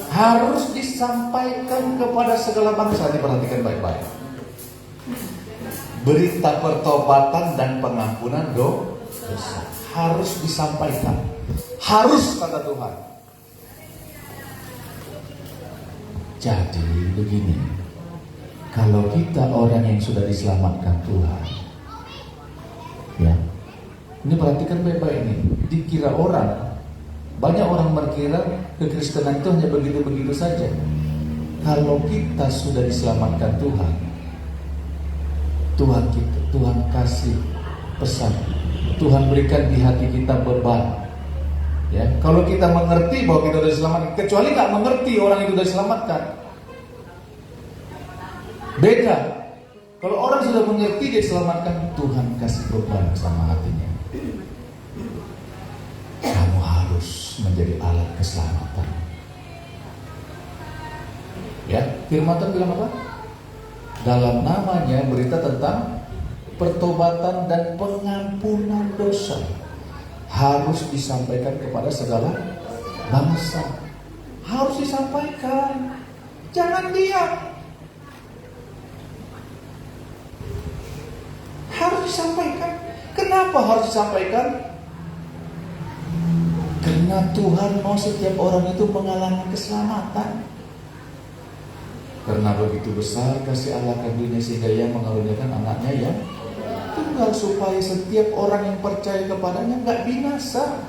Harus disampaikan kepada segala bangsa. Diperhatikan baik-baik. Berita pertobatan dan pengampunan dosa harus disampaikan. Harus, kata Tuhan. Jadi begini, kalau kita orang yang sudah diselamatkan Tuhan, ya, ini perhatikan baik-baik ini. Dikira orang, banyak orang berkira kekristenan itu hanya begitu-begitu saja. Kalau kita sudah diselamatkan Tuhan, Tuhan kasih pesan, Tuhan berikan di hati kita beban. Ya, kalau kita mengerti bahwa kita sudah diselamatkan, kecuali nggak mengerti orang itu sudah diselamatkan, beda. Kalau orang sudah mengerti dia diselamatkan, Tuhan kasih beban sama hatinya. Kamu harus menjadi alat keselamatan. Ya, firman Tuhan bilang apa? Dalam namanya berita tentang pertobatan dan pengampunan dosa harus disampaikan kepada segala bangsa. Harus disampaikan. Jangan diam. Harus disampaikan. Kenapa harus disampaikan? Karena Tuhan mau setiap orang itu mengalami keselamatan. Karena begitu besar kasih Allah ke dunia sehingga Ia mengaruniakan anaknya yang tunggal, supaya setiap orang yang percaya kepadanya nggak binasa,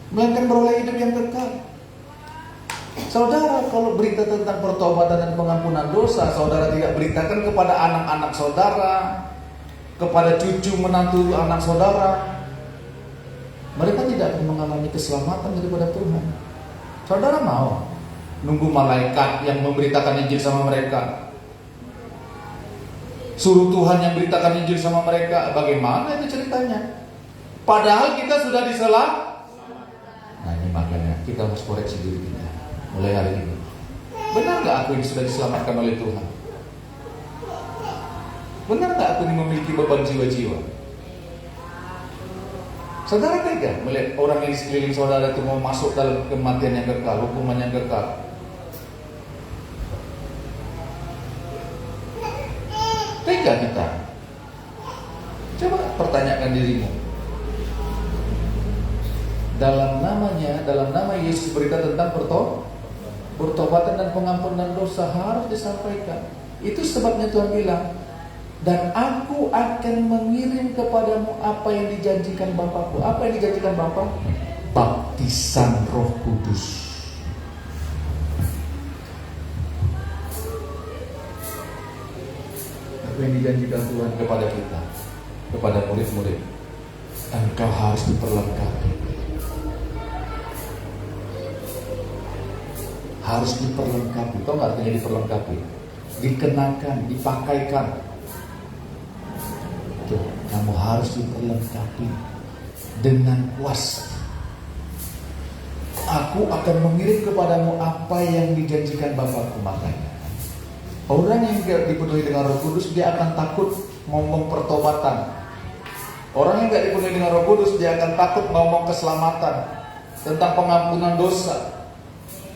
melainkan beroleh hidup yang kekal. Saudara, kalau berita tentang pertobatan dan pengampunan dosa, saudara tidak beritakan kepada anak-anak saudara, kepada cucu menantu anak saudara, mereka tidak akan mengalami keselamatan daripada Tuhan. Saudara mau nunggu malaikat yang memberitakan Injil sama mereka, suruh Tuhan yang beritakan Injil sama mereka? Bagaimana itu ceritanya? Padahal kita sudah diselamatkan. Nah, ini makanya kita harus koreksi diri kita mulai hari ini. Benar gak aku ini sudah diselamatkan oleh Tuhan? Benar gak aku ini memiliki beban jiwa-jiwa? Saudara tega melihat orang yang di sekeliling saudara itu mau masuk dalam kematian yang kekal, hukuman yang kekal? Tega kita? Coba pertanyakan dirimu. Dalam nama Yesus berita tentang pertobatan dan pengampunan dosa harus disampaikan. Itu sebabnya Tuhan bilang, dan aku akan mengirim kepadamu apa yang dijanjikan Bapakku. Apa yang dijanjikan Bapa? Baptisan Roh Kudus. Apa yang dijanjikan Tuhan kepada kita, kepada murid-murid, engkau harus diperlengkapi. Harus diperlengkapi. Tahu nggak artinya diperlengkapi? Dikenakan, dipakaikan. Tuh, kamu harus diperlengkapi dengan kuasa. Aku akan mengirim kepadamu apa yang dijanjikan Bapakku. Makanya orang yang dipenuhi dengan Roh Kudus, dia akan takut ngomong pertobatan. Orang yang tidak dipenuhi dengan Roh Kudus, dia akan takut ngomong keselamatan, tentang pengampunan dosa.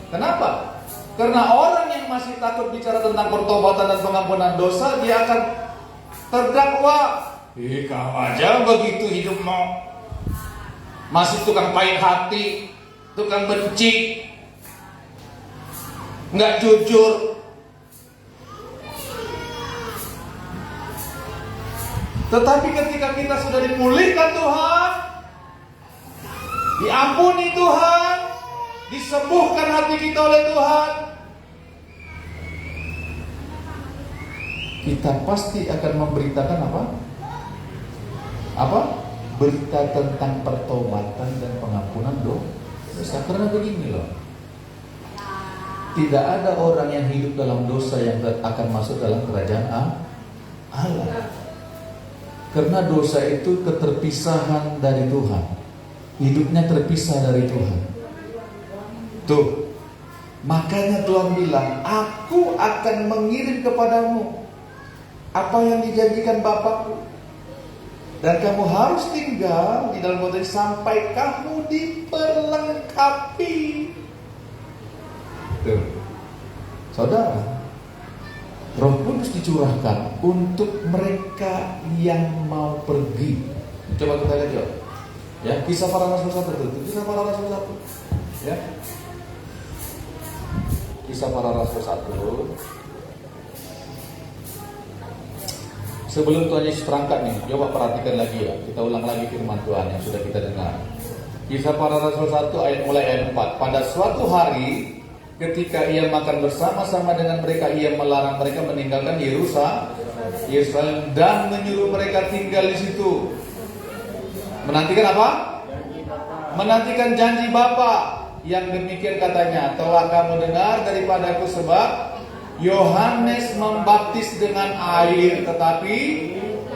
Kenapa? Karena orang yang masih takut bicara tentang pertobatan dan pengampunan dosa, dia akan terdakwa. Kamu aja begitu hidupmu, masih tukang pahit hati, tukang benci, nggak jujur. Tetapi ketika kita sudah dipulihkan Tuhan, diampuni Tuhan, disembuhkan hati kita oleh Tuhan, kita pasti akan memberitakan apa? Berita tentang pertobatan dan pengampunan dosa. Karena begini loh, tidak ada orang yang hidup dalam dosa yang akan masuk dalam kerajaan Allah. Karena dosa itu keterpisahan dari Tuhan, hidupnya terpisah dari Tuhan. Tuh, makanya Tuhan bilang, aku akan mengirim kepadamu apa yang dijanjikan Bapakku, dan kamu harus tinggal di dalam kota sampai kamu diperlengkapi. Tuh, saudara, Roh Kudus dicurahkan untuk mereka yang mau pergi. Coba kita lihat yuk. Ya, Kisah Para Rasul 1 itu. Kisah Para Rasul 1. Ya. Kisah Para Rasul 1. Sebelum Tuhan Yesus berangkat nih, coba perhatikan lagi ya. Kita ulang lagi firman Tuhan yang sudah kita dengar. Kisah Para Rasul 1 mulai ayat 4. Pada suatu hari, ketika ia makan bersama-sama dengan mereka, ia melarang mereka meninggalkan Yerusalem dan menyuruh mereka tinggal di situ. Menantikan apa? menantikan janji Bapa yang demikian katanya, telah kamu dengar daripadaku sebab Yohanes membaptis dengan air, tetapi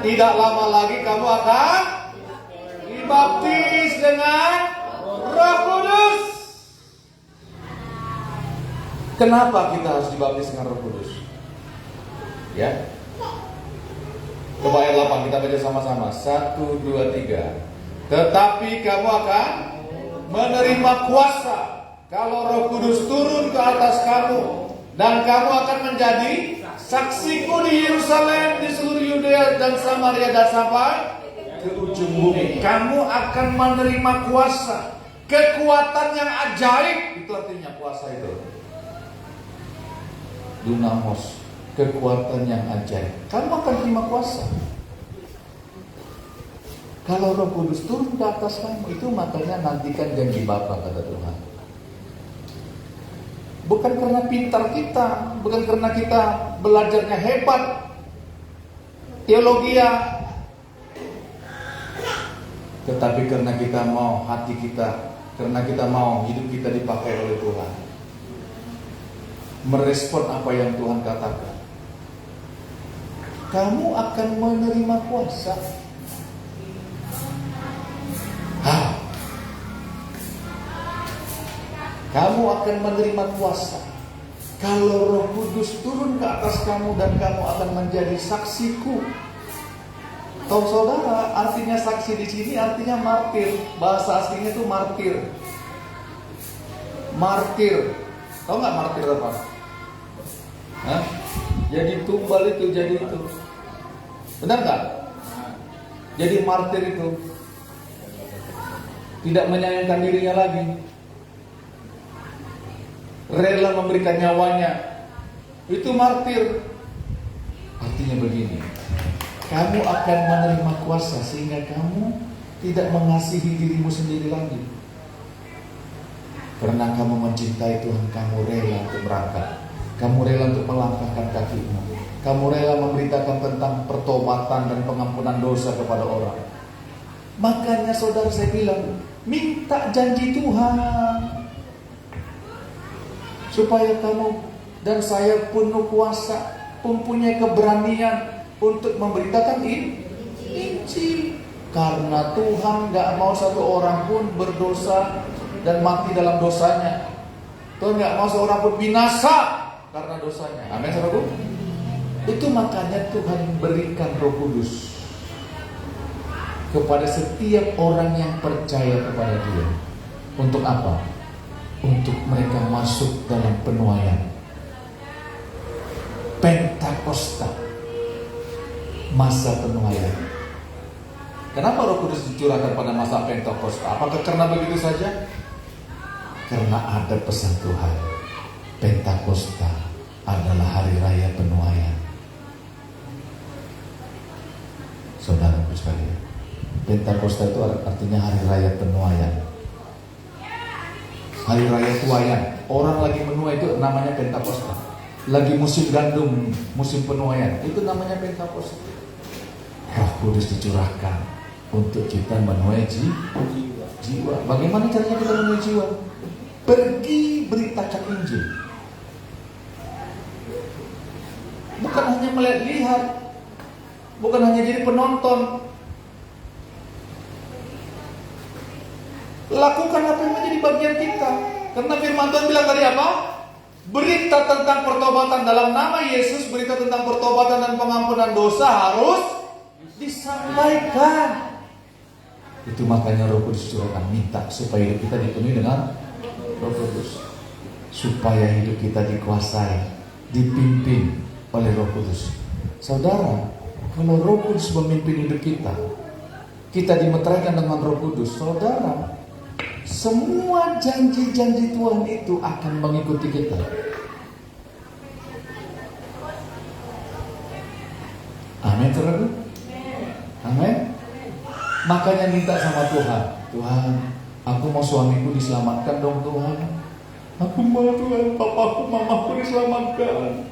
tidak lama lagi kamu akan dibaptis dengan Roh Kudus. Kenapa kita harus dibaptis dengan Roh Kudus? Ya. Coba ayat 8 kita baca sama-sama. 1, 2, 3. Tetapi kamu akan menerima kuasa kalau Roh Kudus turun ke atas kamu, dan kamu akan menjadi saksiku di Yerusalem, di seluruh Yudea dan Samaria dan sampai ke ujung bumi. Kamu akan menerima kuasa, kekuatan yang ajaib. Itu artinya kuasa itu. Dunamos, kekuatan yang ajaib. Kamu akan terima kuasa kalau Roh Kudus turun ke atas kamu. Itu makanya nantikan janji Bapa, kata Tuhan. Bukan karena pintar kita, bukan karena kita belajarnya hebat, teologia, tetapi karena kita mau hati kita, karena kita mau hidup kita dipakai oleh Tuhan, merespon apa yang Tuhan katakan. Kamu akan menerima kuasa. Kamu akan menerima kuasa kalau Roh Kudus turun ke atas kamu, dan kamu akan menjadi saksiku. Tahu saudara, artinya saksi di sini artinya martir. Bahasa aslinya itu martir. Martir. Tahu nggak martir apa? Hah? Jadi tumbal itu, jadi itu. Benar nggak? Jadi martir itu tidak menyayangkan dirinya lagi, rela memberikan nyawanya. Itu martir. Artinya begini, kamu akan menerima kuasa sehingga kamu tidak mengasihi dirimu sendiri lagi. Karena kamu mencintai Tuhan, kamu rela untuk berangkat, kamu rela untuk melangkahkan kakimu, kamu rela memberitakan tentang pertobatan dan pengampunan dosa kepada orang. Makanya saudara, saya bilang, minta janji Tuhan supaya kamu dan saya penuh kuasa, mempunyai keberanian untuk memberitakan Injil. Karena Tuhan gak mau satu orang pun berdosa dan mati dalam dosanya. Tuhan gak mau seorang pun binasa karena dosanya. Amin, saudaraku. Itu makanya Tuhan berikan Roh Kudus kepada setiap orang yang percaya kepada Dia. Untuk apa? Untuk mereka masuk dalam penuaian Pentakosta, masa penuaian. Kenapa Roh Kudus dicurahkan pada masa Pentakosta? Apakah karena begitu saja? Karena ada pesan Tuhan. Pentakosta adalah hari raya penuaian. Saudaraku sekalian, Pentakosta itu artinya hari raya penuaian, hari raya tuaian. Orang lagi menuai itu namanya Pentakosta. Lagi musim gandum, musim penuaian, itu namanya Pentakosta. Roh Kudus dicurahkan untuk kita menuai jiwa. Bagaimana caranya kita menuai jiwa? Pergi beritakan Injil. Bukan hanya melihat-lihat, bukan hanya jadi penonton. Lakukan apa yang menjadi bagian kita. Karena firman Tuhan bilang tadi apa? Berita tentang pertobatan dalam nama Yesus, berita tentang pertobatan dan pengampunan dosa harus disampaikan. Itu makanya Roh Kudus curahkan, minta supaya hidup kita dipenuhi dengan Roh Kudus, supaya hidup kita dikuasai, dipimpin oleh Roh Kudus. Saudara, kalau Roh Kudus memimpin hidup kita, kita dimeteraikan dengan Roh Kudus, saudara, semua janji-janji Tuhan itu akan mengikuti kita. Amin, saudara. Amin. Makanya minta sama Tuhan, Tuhan, aku mau suamiku diselamatkan dong Tuhan. Aku mau Tuhan, papaku, mamaku diselamatkan.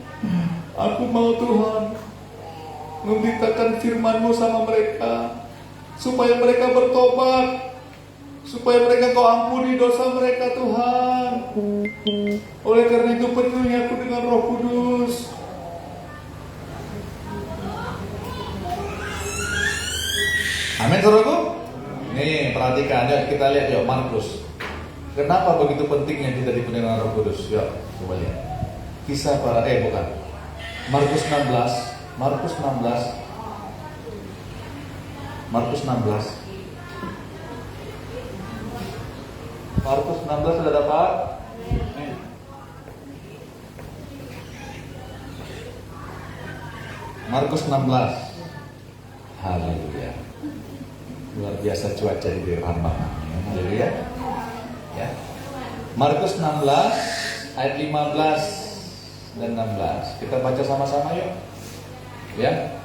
Aku mau Tuhan memberitakan firman-Mu sama mereka, supaya mereka bertobat, supaya mereka Kau ampuni dosa mereka Tuhan. Oleh karena itu penuhi aku dengan Roh Kudus. Amin, saudaraku. Nih, perhatikan, yuk kita lihat yuk Markus. Kenapa begitu pentingnya kita dipenuhi dengan Roh Kudus? Yuk, coba lihat. Kisah para bukan. Markus 16. Markus 16. Markus 16. Markus 16 sudah dapat? Markus 16. Haleluya. Luar biasa cuaca di Rambang. Haleluya. Ya. Markus 16 ayat 15 dan 16. Kita baca sama-sama yuk. Ya.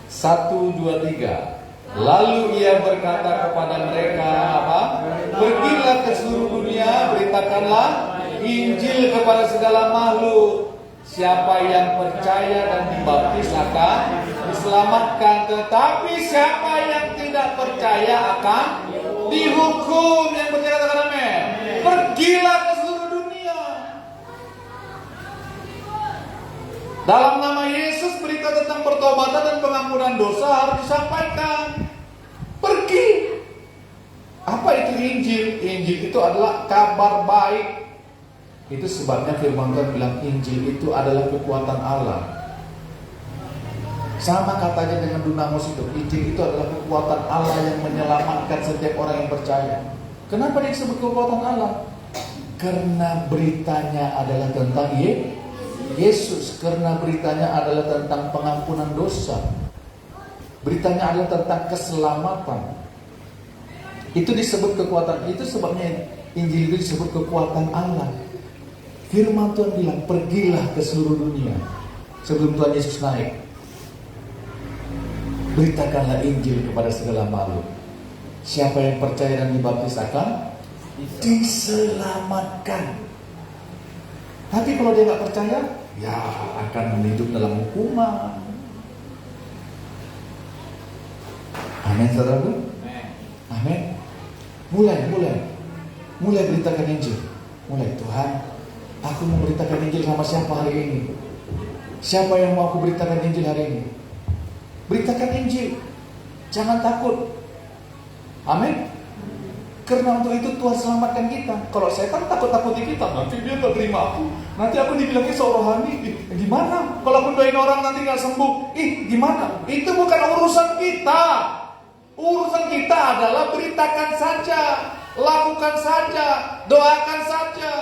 1 2 3. Lalu ia berkata kepada mereka apa? Pergilah ke seluruh dunia, beritakanlah Injil kepada segala makhluk. Siapa yang percaya dan dibaptis akan diselamatkan, tetapi siapa yang tidak percaya akan dihukum. Yang percaya katakan amin. Pergilah ke seluruh dunia. Dalam nama Yesus berita tentang pertobatan dan pengampunan dosa harus disampaikan. Pergi. Apa itu Injil? Injil itu adalah kabar baik. Itu sebabnya firman Tuhan bilang Injil itu adalah kekuatan Allah. Sama katanya dengan Dunamis itu. Injil itu adalah kekuatan Allah yang menyelamatkan setiap orang yang percaya. Kenapa dia disebut kekuatan Allah? Karena beritanya adalah tentang Yesus. Karena beritanya adalah tentang pengampunan dosa. Beritanya adalah tentang keselamatan. Itu disebut kekuatan. Itu sebabnya Injil itu disebut kekuatan Allah. Firman Tuhan bilang, pergilah ke seluruh dunia. Sebelum Tuhan Yesus naik, beritakanlah Injil kepada segala makhluk. Siapa yang percaya dan dibaptis akan diselamatkan. Tapi kalau dia nggak percaya, ya akan hidup dalam hukuman. Amin, saudaraku. Amin. Mulai beritakan Injil. Mulai, Tuhan, aku mau beritakan Injil sama siapa hari ini? Siapa yang mau aku beritakan Injil hari ini? Beritakan Injil. Jangan takut. Amin. Karena untuk itu Tuhan selamatkan kita. Kalau setan takut-takuti kita, nanti dia gak terima aku. Nanti aku dibilangnya seorohani. Gimana? Kalau aku doain orang nanti gak sembuh. Gimana? Itu bukan urusan kita. Urusan kita adalah beritakan saja, lakukan saja, doakan saja.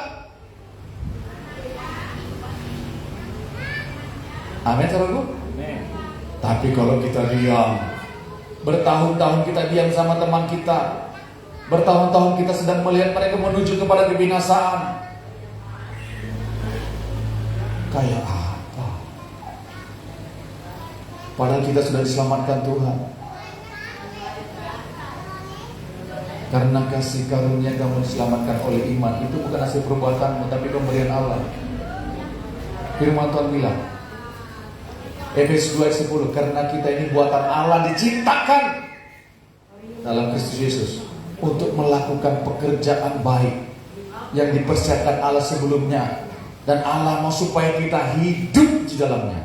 Amin, saudaraku. Tapi kalau kita diam, bertahun-tahun kita diam sama teman kita, bertahun-tahun kita sedang melihat mereka menuju kepada kebinasaan, kayak apa? Padahal kita sudah diselamatkan Tuhan. Karena kasih karunia kamu diselamatkan oleh iman. Itu bukan hasil perbuatanmu, tapi pemberian Allah. Firman Tuhan bilang, Efesus 2 ayat 10, karena kita ini buatan Allah diciptakan dalam Kristus Yesus untuk melakukan pekerjaan baik yang dipersiapkan Allah sebelumnya, dan Allah mau supaya kita hidup di dalamnya.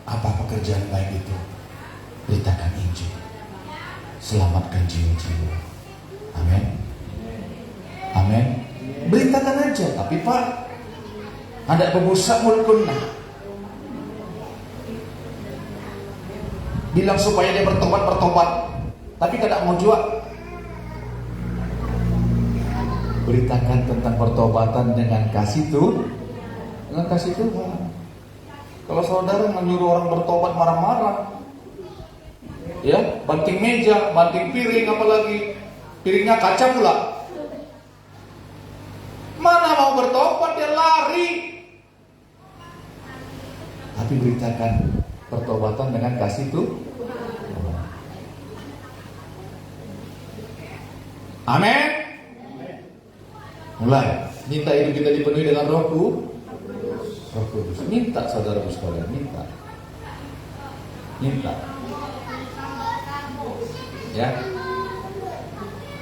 Apa pekerjaan baik itu? Beritakan Injil, selamatkan jiwa-jiwa. Amin. Amin. Beritakan aja. Tapi Pak, ada pebusak mulut kunna. Bilang supaya dia bertobat. Tapi tidak mau juga. Beritakan tentang pertobatan dengan kasih Tuhan. Dengan kasih Tuhan. Kalau saudara menyuruh orang bertobat marah-marah, ya, banting meja, banting piring, apalagi piringnya kaca pula. Mana mau bertobat, dia lari. Tapi beritakan pertobatan dengan kasih itu. Amin. Mulai minta hidup kita dipenuhi dengan Roh Kudus. Minta, saudaraku sekalian, minta. Ya.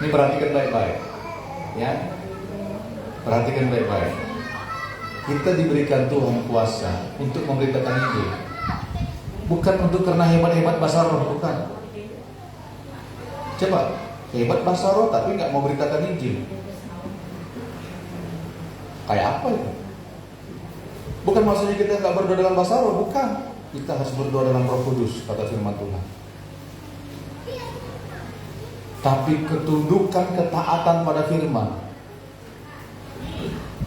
Ini perhatikan baik-baik. Ya. Perhatikan baik-baik. Kita diberikan Tuhan kuasa untuk memberitakan Injil. Bukan untuk karena hebat-hebat bahasa roh, bukan. Coba, hebat bahasa roh tapi nggak mau beritakan Injil. Kayak apa itu? Bukan maksudnya kita nggak berdoa dalam bahasa roh, bukan. Kita harus berdoa dalam Roh Kudus, kata firman Tuhan. Tapi ketundukan ketaatan pada firman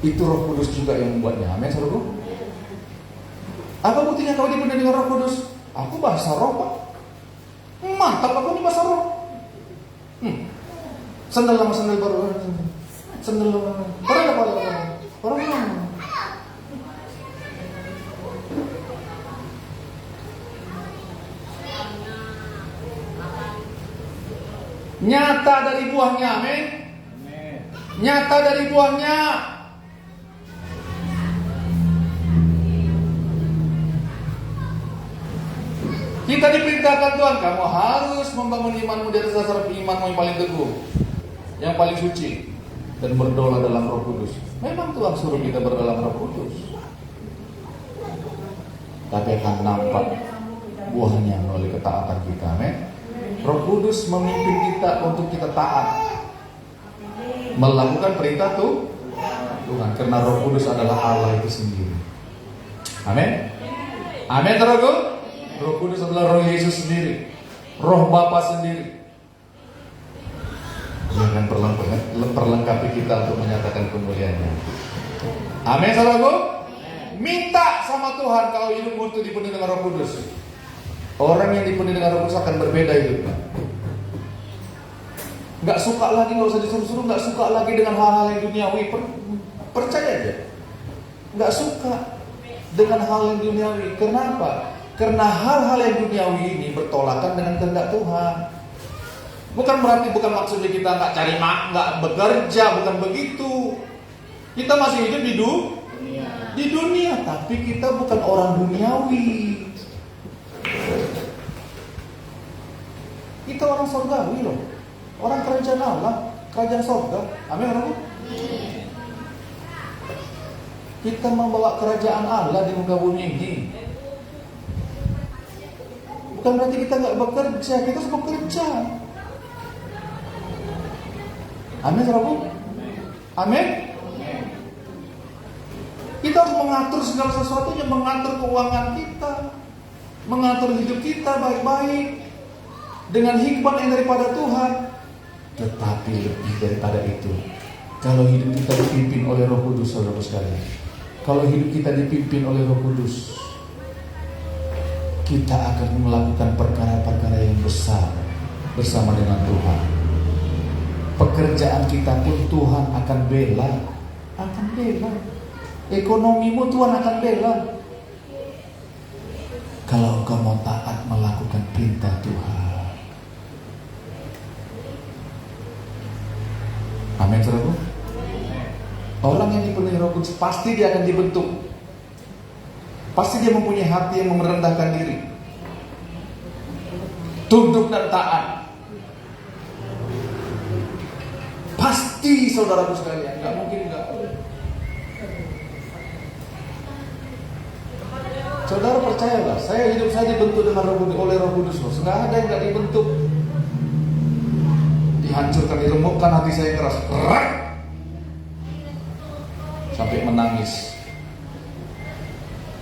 itu Roh Kudus juga yang membuatnya. Amin, saudaraku. Apa buktinya kau dipenuhi dengan Roh Kudus? Aku bahasa roh, Pak. Mantap aku ini bahasa roh. Sendal sama sendal baru. Sendal orang apa? Orang apa? Nyata dari buahnya, amin. Nyata dari buahnya. Kita diperintahkan Tuhan, kamu harus membangun imanmu di atas dasar imanmu yang paling teguh, yang paling suci, dan berdoa dalam Roh Kudus. Memang Tuhan suruh kita berdoa dalam Roh Kudus, tapi akan nampak buahnya melalui ketaatan kita, amin. Roh Kudus memimpin kita untuk kita taat melakukan perintah Tuhan, karena Roh Kudus adalah Allah itu sendiri. Amin. Amin, saudaraku. Roh Kudus adalah Roh Yesus sendiri, Roh Bapa sendiri. Dia akan perlengkapi kita untuk menyatakan kemuliaannya. Amin, saudaraku. Minta sama Tuhan kalau hidupmu itu dipenuhi dengan Roh Kudus. Orang yang dipenuhi dengan Roh Kudus akan berbeda hidupnya. Gak suka lagi, gak usah disuruh-suruh, gak suka lagi dengan hal-hal yang duniawi. Percaya aja. Gak suka dengan hal yang duniawi. Kenapa? Karena hal-hal yang duniawi ini bertolakan dengan kehendak Tuhan. Bukan berarti, bukan maksudnya kita nggak cari nggak bekerja, bukan begitu. Kita masih hidup di dunia, tapi kita bukan orang duniawi. Kita orang surgawi loh, orang kerajaan Allah, kerajaan surga. Amin, orang. Kita membawa kerajaan Allah di muka bumi ini. Bukan berarti kita nggak bekerja, kita harus bekerja. Amin, saudaraku. Amin. Kita harus mengatur segala sesuatunya, mengatur keuangan kita, mengatur hidup kita baik-baik dengan hikmat yang daripada Tuhan. Tetapi lebih daripada itu, kalau hidup kita dipimpin oleh Roh Kudus, saudara sekalian, kalau hidup kita dipimpin oleh Roh Kudus, kita akan melakukan perkara-perkara yang besar bersama dengan Tuhan. Pekerjaan kita pun Tuhan akan bela. Ekonomimu Tuhan akan bela. Kalau engkau mau taat melakukan perintah Tuhan. Amin, saudaraku. Orang yang dipenuhi Roh Kudus pasti dia akan dibentuk. Pasti dia mempunyai hati yang merendahkan diri, tunduk dan taat. Pasti, saudaraku sekalian, nggak mungkin nggak. Saudara percayalah, hidup saya dibentuk dengan oleh Roh Kudus. Nggak ada yang nggak dibentuk. Dihancurkan, diremukkan hati saya keras, sampai menangis.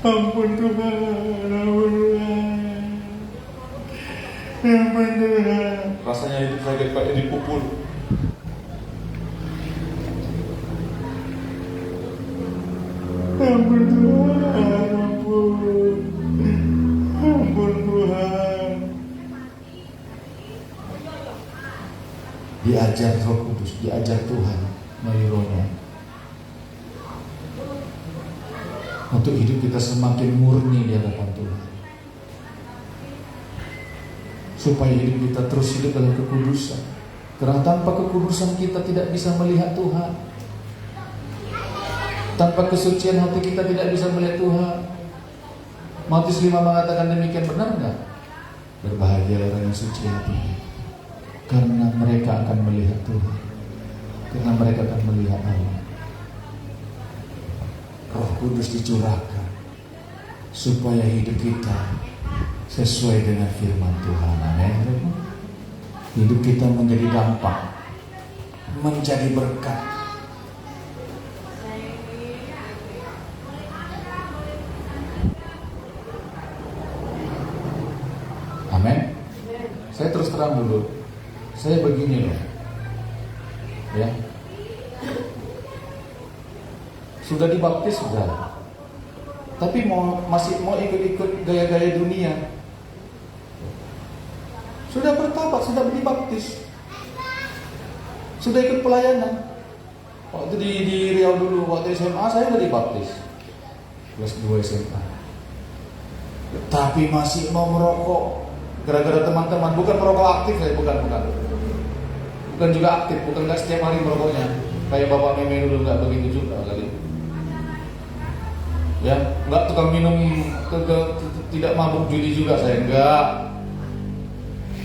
Ampun Tuhan, ampun Tuhan, ampun Tuhan. Rasanya hidup saya kayak dipukul. Ampun Tuhan, ampun Tuhan. Diajar Roh Kudus, diajar Tuhan melalui Roh-Nya, untuk hidup kita semakin murni di hadapan Tuhan, supaya hidup kita terus hidup dalam kekudusan. Karena tanpa kekudusan kita tidak bisa melihat Tuhan. Tanpa kesucian hati kita tidak bisa melihat Tuhan. Matius 5 mengatakan demikian, benar enggak? Berbahagia orang yang suci hati, Karena mereka akan melihat Tuhan, karena mereka akan melihat Allah. Roh Kudus dicurahkan supaya hidup kita sesuai dengan firman Tuhan. Amin. Hidup kita menjadi dampak, menjadi berkat. Amin. Saya terus terang dulu, saya begini loh, ya. Sudah dibaptis sudah, tapi masih mau ikut-ikut gaya-gaya dunia. Sudah bertobat, sudah dibaptis, sudah ikut pelayanan. Waktu di Riau dulu, waktu SMA saya udah dibaptis, kelas 2 SMA. Tapi masih mau merokok. Gara-gara teman-teman, bukan merokok aktif saya, bukan juga aktif, bukan nggak setiap hari merokoknya. Kayak bapak meme dulu nggak begitu juga kali. Ya, nggak tukang minum, tidak mabuk judi juga saya enggak.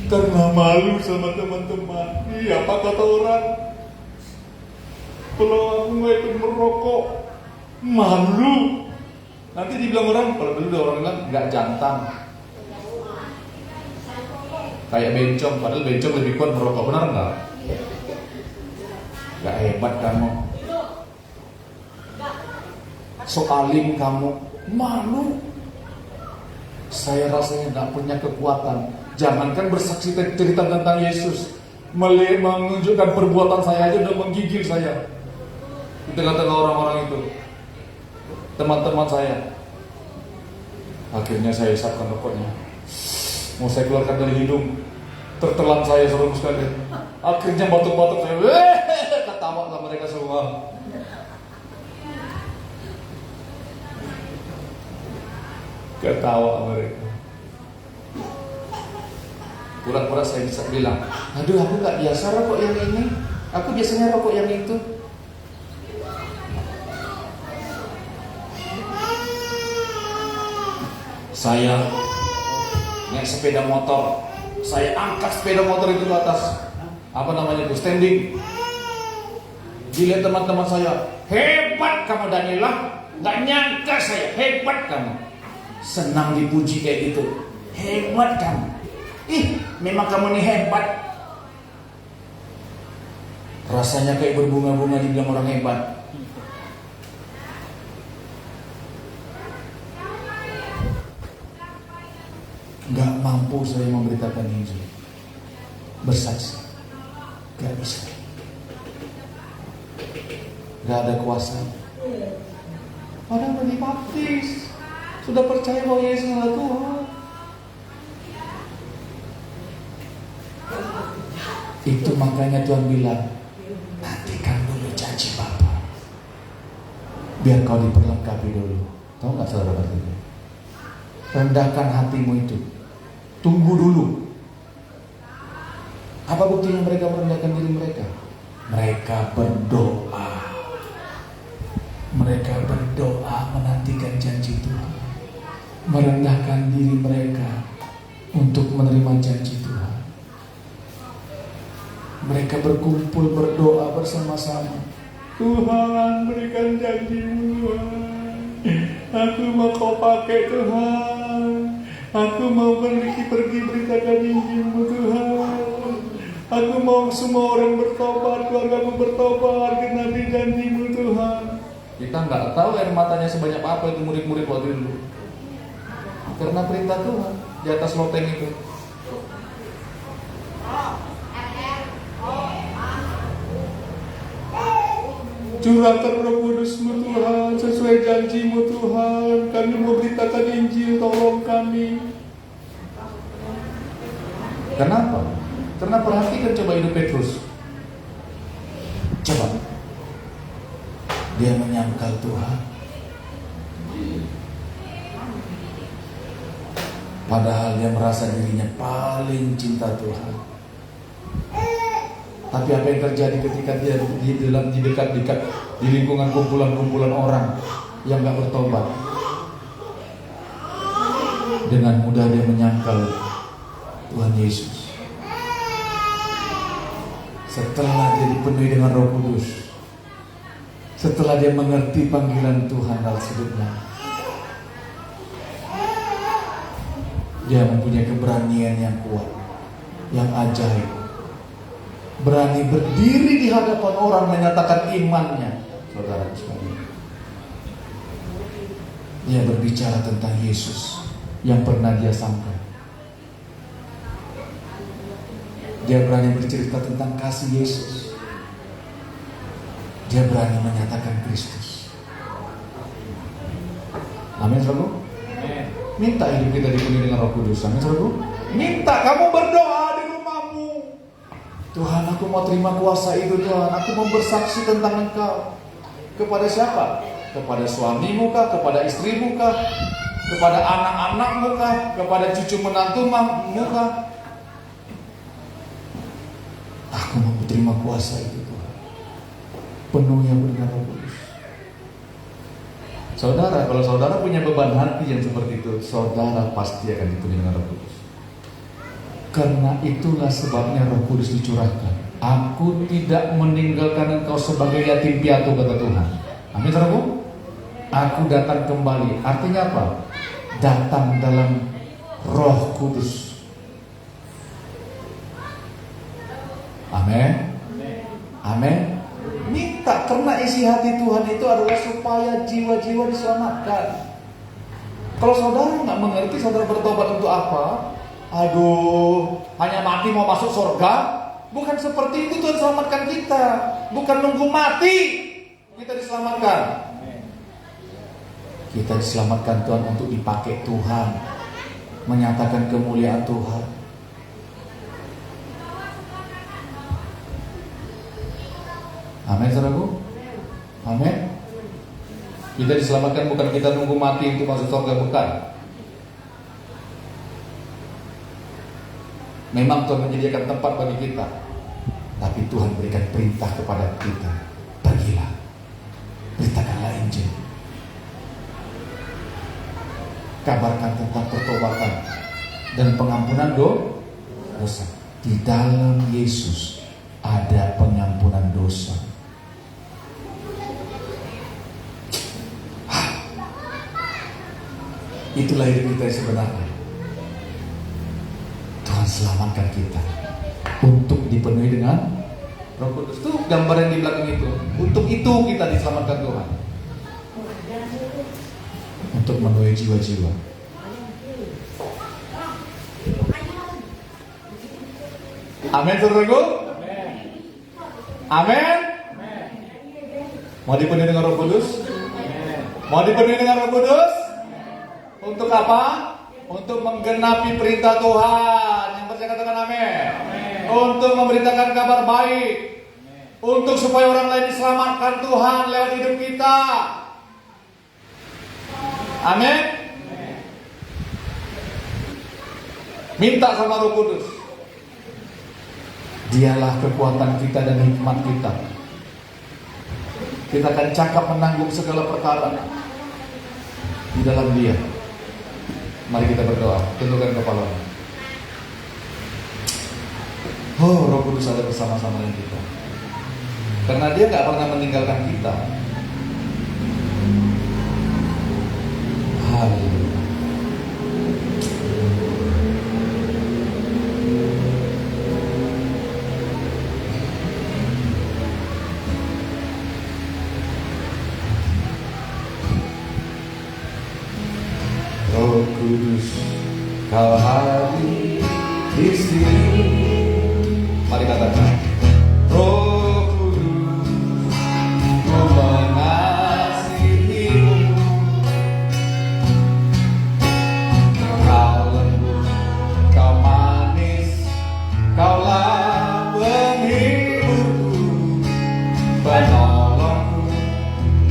Karena malu sama teman-teman. Iya, apa kata orang? Kalau aku nggak ikut merokok, malu. Nanti dibilang orang, kalau dulu orang bilang nggak jantan. Kayak bencong, padahal bencong lebih kuat merokok, benar nggak? Gak hebat kamu, so alim kamu, malu. Saya rasanya gak punya kekuatan. Jangankan bersaksi cerita tentang Yesus, menunjukkan perbuatan saya aja udah menggigil saya di tengah-tengah orang-orang itu, teman-teman saya. Akhirnya saya isapkan rokoknya, mau saya keluarkan dari hidung, tertelan saya serem sekali. Akhirnya batuk-batuk saya, ketawa lah mereka semua. Ketawa mereka. Pura-pura saya bisa bilang, aduh aku gak biasa rokok yang ini, aku biasanya rokok yang itu. Saya naik sepeda motor, saya angkat sepeda motor itu ke atas, apa namanya itu, standing. Dilihat teman-teman saya, hebat kamu Danila, nggak nyangka saya, hebat kamu. Senang dipuji kayak gitu, hebat kamu. Ih, memang kamu nih hebat. Rasanya kayak berbunga-bunga dibilang orang hebat. Gak mampu saya memberitakan Injil, bersaksi, gak bisa, gak ada kuasa. Padahal udah dibaptis, sudah percaya bahwa Yesus adalah Tuhan. Itu makanya Tuhan bilang, nantikan dulu janji Bapa, biar kau diperlengkapi dulu. Tahu gak saudara ini? Rendahkan hatimu itu. Tunggu dulu. Apa buktinya mereka merendahkan diri mereka? Mereka berdoa. Mereka berdoa menantikan janji Tuhan. Merendahkan diri mereka untuk menerima janji Tuhan. Mereka berkumpul berdoa bersama-sama. Tuhan, berikan janji-Mu Tuhan. Aku mau kau pakai Tuhan. Aku mau pergi beritakan Injil-Mu Tuhan. Aku mau semua orang bertobat, keluargaku bertobat karena janji-Mu Tuhan. Kita nggak tahu air matanya sebanyak apa itu murid-murid waktu dulu. Karena perintah Tuhan di atas loteng itu. Curahkan Roh Kudus-Mu Tuhan, sesuai janji-Mu Tuhan. Kami mau beritakan Injil, tolong kami. Kenapa? Karena perhatikan coba hidup Petrus. Coba. Dia menyangkal Tuhan. Padahal dia merasa dirinya paling cinta Tuhan. Tapi apa yang terjadi ketika dia di dekat di lingkungan kumpulan-kumpulan orang yang gak bertobat? Dengan mudah dia menyangkal Tuhan Yesus. setelah dia dipenuhi dengan Roh Kudus, setelah dia mengerti panggilan Tuhan dalam hidupnya, dia mempunyai keberanian yang kuat, yang ajaib, berani berdiri di hadapan orang menyatakan imannya. Saudara sekalian, dia berbicara tentang Yesus yang pernah dia sangka. Dia berani bercerita tentang kasih Yesus. Dia berani menyatakan Kristus. Amin, saudara. Minta hidup kita dipenuhi dengan Roh Kudus. Amin, saudara. Minta, kamu berdoa di rumahmu. Tuhan, aku mau terima kuasa itu, Tuhan. Aku mau bersaksi tentang Engkau. Kepada siapa? Kepada suamimu kah? Kepada istrimu kah? Kepada anak-anakmu kah? Kepada cucu menantumu kah? Aku mau terima kuasa itu, Tuhan. Penuhi aku dengan Roh Kudus. Saudara, kalau saudara punya beban hati yang seperti itu, saudara pasti akan dipenuhi dengan Roh Kudus. Karena itulah sebabnya Roh Kudus dicurahkan. Aku tidak meninggalkan engkau sebagai yatim piatu, kata Tuhan. Amin, saudaraku. Aku datang kembali. Artinya apa? Datang dalam Roh Kudus. Amin. Amin. Minta, karena isi hati Tuhan itu adalah supaya jiwa-jiwa diselamatkan. Kalau saudara nggak mengerti, saudara bertobat untuk apa? Aduh, hanya mati mau masuk surga? Bukan seperti itu Tuhan selamatkan kita. Bukan nunggu mati kita diselamatkan. Kita diselamatkan Tuhan untuk dipakai Tuhan, menyatakan kemuliaan Tuhan. Amin, saudaraku. Amin. Kita diselamatkan bukan kita nunggu mati untuk masuk surga, bukan. Memang Tuhan menyediakan tempat bagi kita, tapi Tuhan berikan perintah kepada kita, pergilah, beritakanlah Injil, kabarkan tentang pertobatan dan pengampunan dosa. Di dalam Yesus ada pengampunan dosa. Itulah hidup kita yang sebenarnya. Tuhan selamatkan kita untuk dipenuhi dengan Roh Kudus. Itu gambar yang di belakang itu. Untuk itu kita diselamatkan Tuhan, untuk memenuhi jiwa-jiwa. Amin, saudaraku. Amin. Mau dipenuhi dengan Roh Kudus? Mau dipenuhi dengan Roh Kudus? Untuk apa? Untuk menggenapi perintah Tuhan. Yang percaya katakan amin. Untuk memberitakan kabar baik. Untuk supaya orang lain diselamatkan Tuhan lewat hidup kita. Amin. Minta sama Roh Kudus. Dialah kekuatan kita dan hikmat kita. Kita akan cakap menanggung segala perkara di dalam Dia. Mari kita berdoa, tundukkan kepala. Oh, Roh Kudus ada bersama-sama dengan kita. Karena Dia gak pernah meninggalkan kita. Haleluya. Roh Kudus, Kau hadir di sini. Mari katakan, Roh Kudus, Ku mengasihimu. Kau lembut, Kau manis, Kaulah penghiburku, penolongku,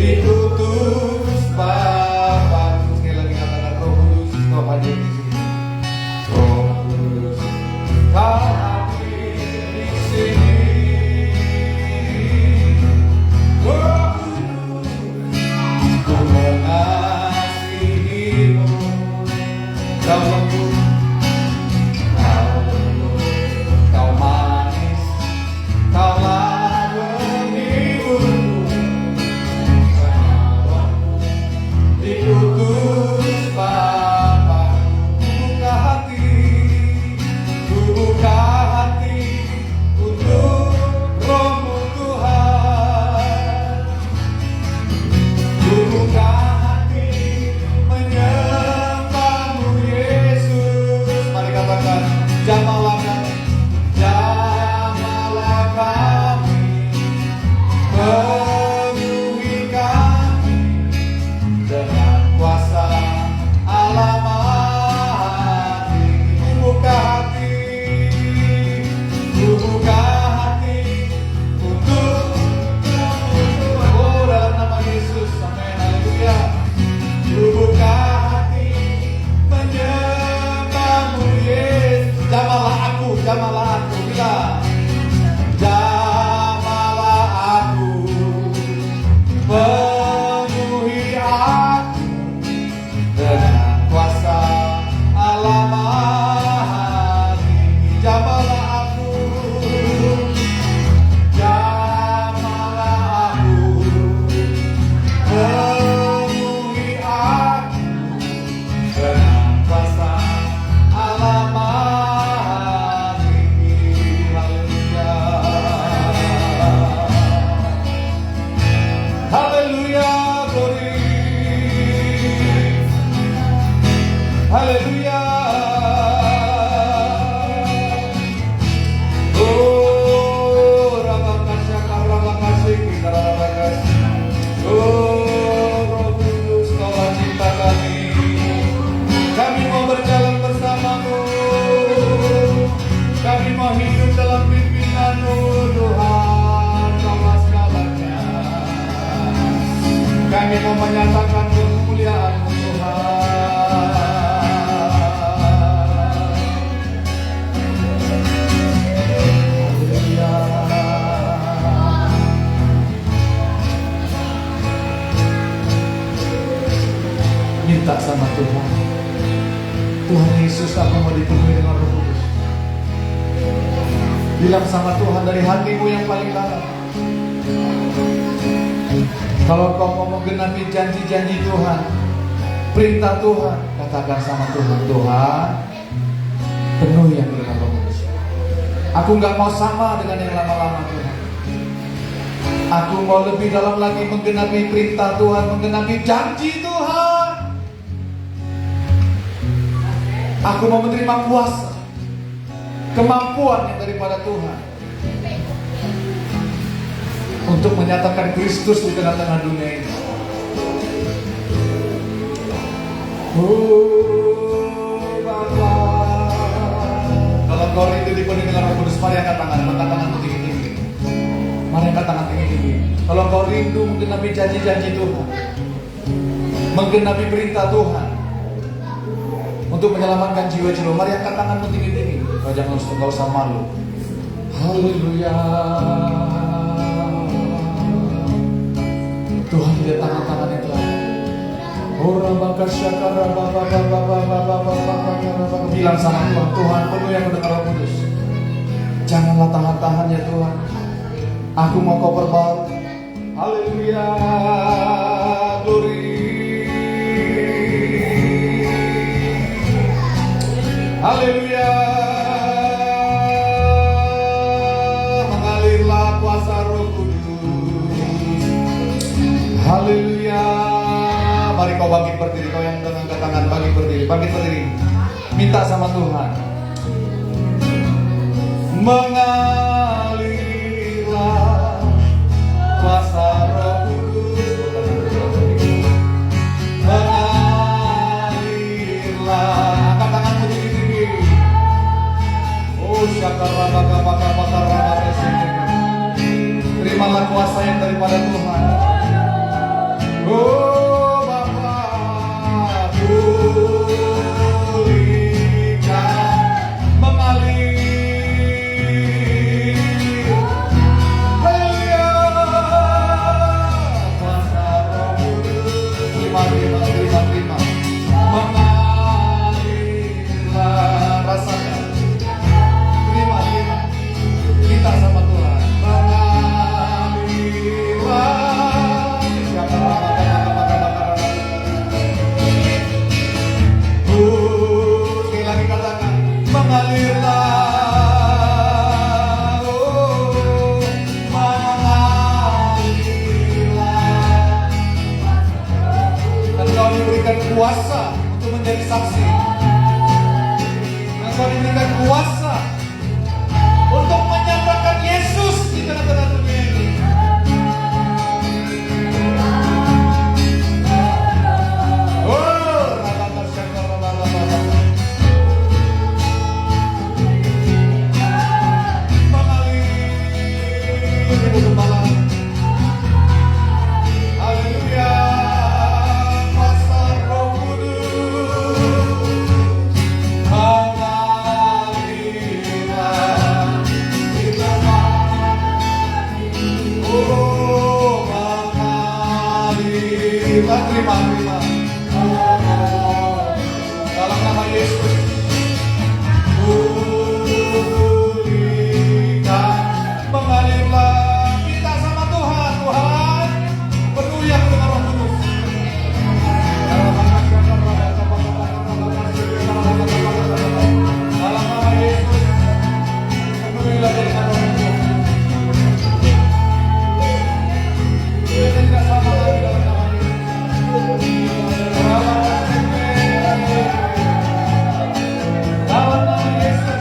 dikutus Bapa. Sekali lagi katakan, Roh Kudus, Kau hadir di sini. Roh Kudus, Kau hadir di sini. Roh Kudus, Ku mengasihimu. Kau lembut, Kau manis, Kau penuhi aku dengan kuasa Allah Maha Tinggi. Jamahlah aku, jamahlah aku, penuhi aku dengan kuasa Allah Maha Tinggi. Haleluya, haleluya, glory, haleluya. Oh, rabakasya karabakasya kita rabakasya. Oh, Roh Kudus, tolong cinta kami mau berjalan bersamamu, kami mau hidup dalam pimpinanmu Tuhan, Bapa segalanya. Kami mau menyatakan kemuliaan-Mu Tuhan. Haleluya. Minta sama Tuhan, Tuhan Yesus, aku mau dipenuhi dengan Roh Kudus. Bilang sama Tuhan dari hatimu yang paling dalam. Kalau kau mau menggenapi janji-janji Tuhan, perintah Tuhan, katakan sama Tuhan, Tuhan, penuhi aku dengan Roh Kudus. Aku nggak mau sama dengan yang lama-lama Tuhan. Aku mau lebih dalam lagi menggenapi perintah Tuhan, menggenapi janji Tuhan. Aku mau menerima kuasa, kemampuan yang daripada Tuhan untuk menyatakan Kristus di tengah-tengah dunia ini. Oh Bapa, kalau kau rindu dipenuhi dengan Roh Kudus, mari angkat tanganmu tinggi-tinggi. Mari angkat tangan tinggi-tinggi. Kalau kau rindu menggenapi janji-janji Tuhan, menggenapi perintah Tuhan, untuk menyelamatkan jiwa-jiwa, mari angkat tanganmu tinggi-tinggi. Kau jangan usah malu. Haleluya. Tuhan lihat tangan-tangannya Tuhan. Bilang sama Tuhan, Tuhan penuhi aku dengan Roh Kudus. Janganlah tahan-tahan ya Tuhan. Aku mau kau perbarui. Haleluya. Glory. Haleluya. Mengalirlah kuasa Roh Kudus. Haleluya. Mari kau bangkit berdiri, kau yang angkat tangan bangkit berdiri. Minta sama Tuhan. Mengalirlah kuasa Roh Kudus. Mengalirlah. Angkat tanganmu tinggi-tinggi. Oh, terimalah kuasa yang daripada Tuhan. Oh Bapa, pulihkan, mengalir. Haleluya. Kuasa Roh Kudus. Terima. Mengalirlah, rasakan. Terima. Kita sama Tuhan. Mengalirlah. Sekali lagi katakan, mengalirlah. Oh, mengalirlah. Dan kau diberikan kuasa untuk menjadi saksi. Dan kau diberikan kuasa untuk menyatakan Yesus di tengah-tengah dunia ini. Haleluya. Kuasa Roh Kudus. terima. Dalam nama Yesus. Mengalirlah kita sama Tuhan, Tuhan penuhi aku dengan Roh Kudus. Dalam nama Yesus, penuhilah dengan Roh Kudus. Kita tidak sama lagi dalam nama Yesus. Dalam nama Yesus.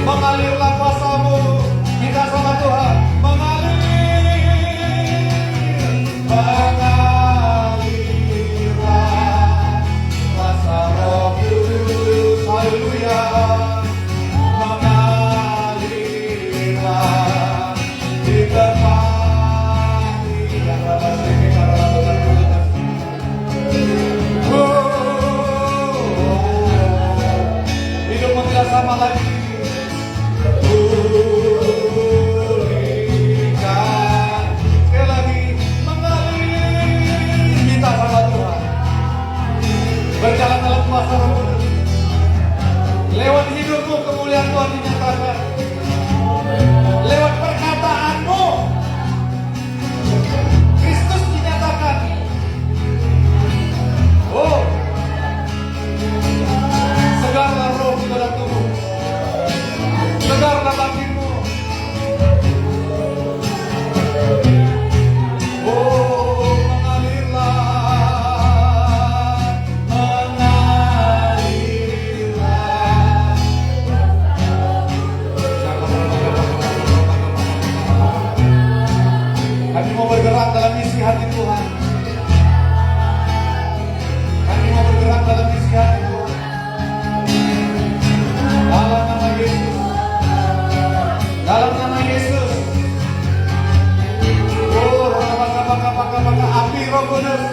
Mengalirlah kuasa-Mu, minta sama Tuhan, mengalirlah kuasa Roh Kudus, haleluya, mengalirlah di tempat yang hidupmu tidak sama lagi. Sekali lagi mengalir, minta sama Tuhan, berjalan dalam kuasa Roh Kudus. Lewat hidupmu kemuliaan Tuhan dinyatakan, lewat perkataanmu Kristus dinyatakan. Oh, segarlah roh di dalam tubuh, segarlah batinmu. Oh, mengalirlah. Kami mau bergerak dalam isi hati Tuhan. Kami mau bergerak dalam isi hati Tuhan. Dalam nama Yesus. Dalam nama Yesus. Oh, baka api Roh Kudus.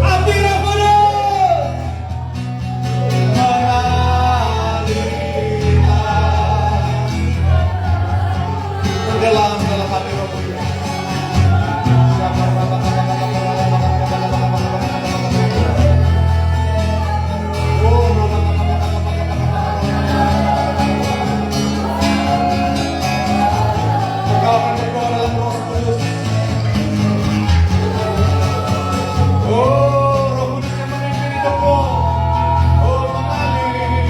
Api Roh Kudus. Mengalirlah. Tenggelam dalam hati Roh Kudus. Engkau akan berdoa dalam Roh Kudus. Oh, Roh Kudus yang memimpin hidupmu. Oh, mengalirlah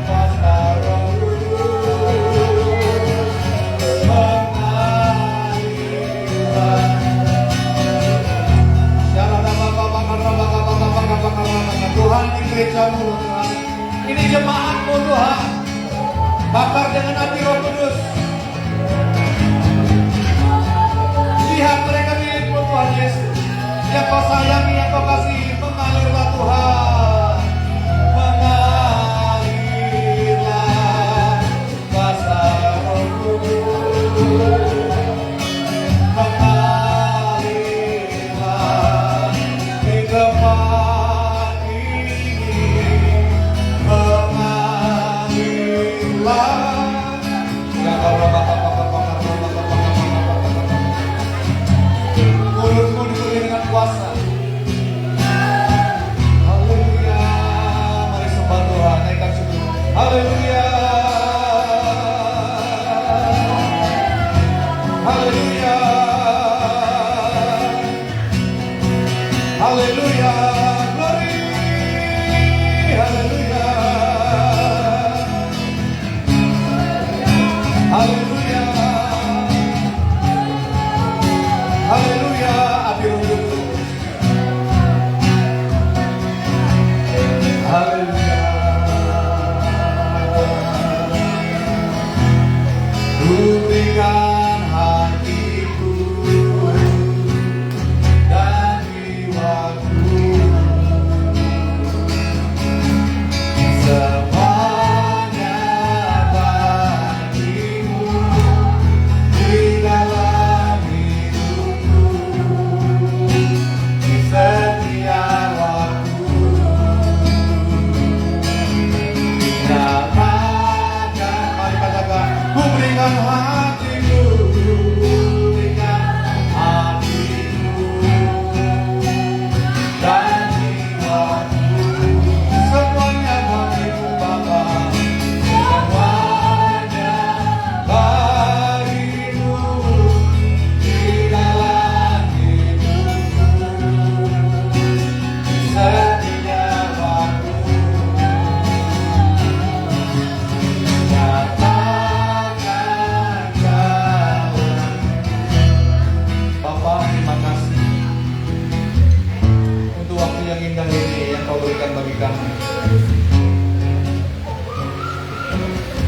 kuasa Roh Kudus. Mengalirlah. Tuhan, ini gerejamu Tuhan, ini jemaatmu Tuhan, bakar dengan api Roh Kudus. Lihat mereka milikmu Tuhan Yesus, yang kau sayangi, yang kau kasihi. Mengalirlah Tuhan, mengalirlah kuasa Roh Kudus. Mengalirlah di tempat ini, mengalirlah. Mulutmu dipenuhi dengan kuasa. Haleluya. Mari sembah Tuhan, naikkan syukur. Haleluya.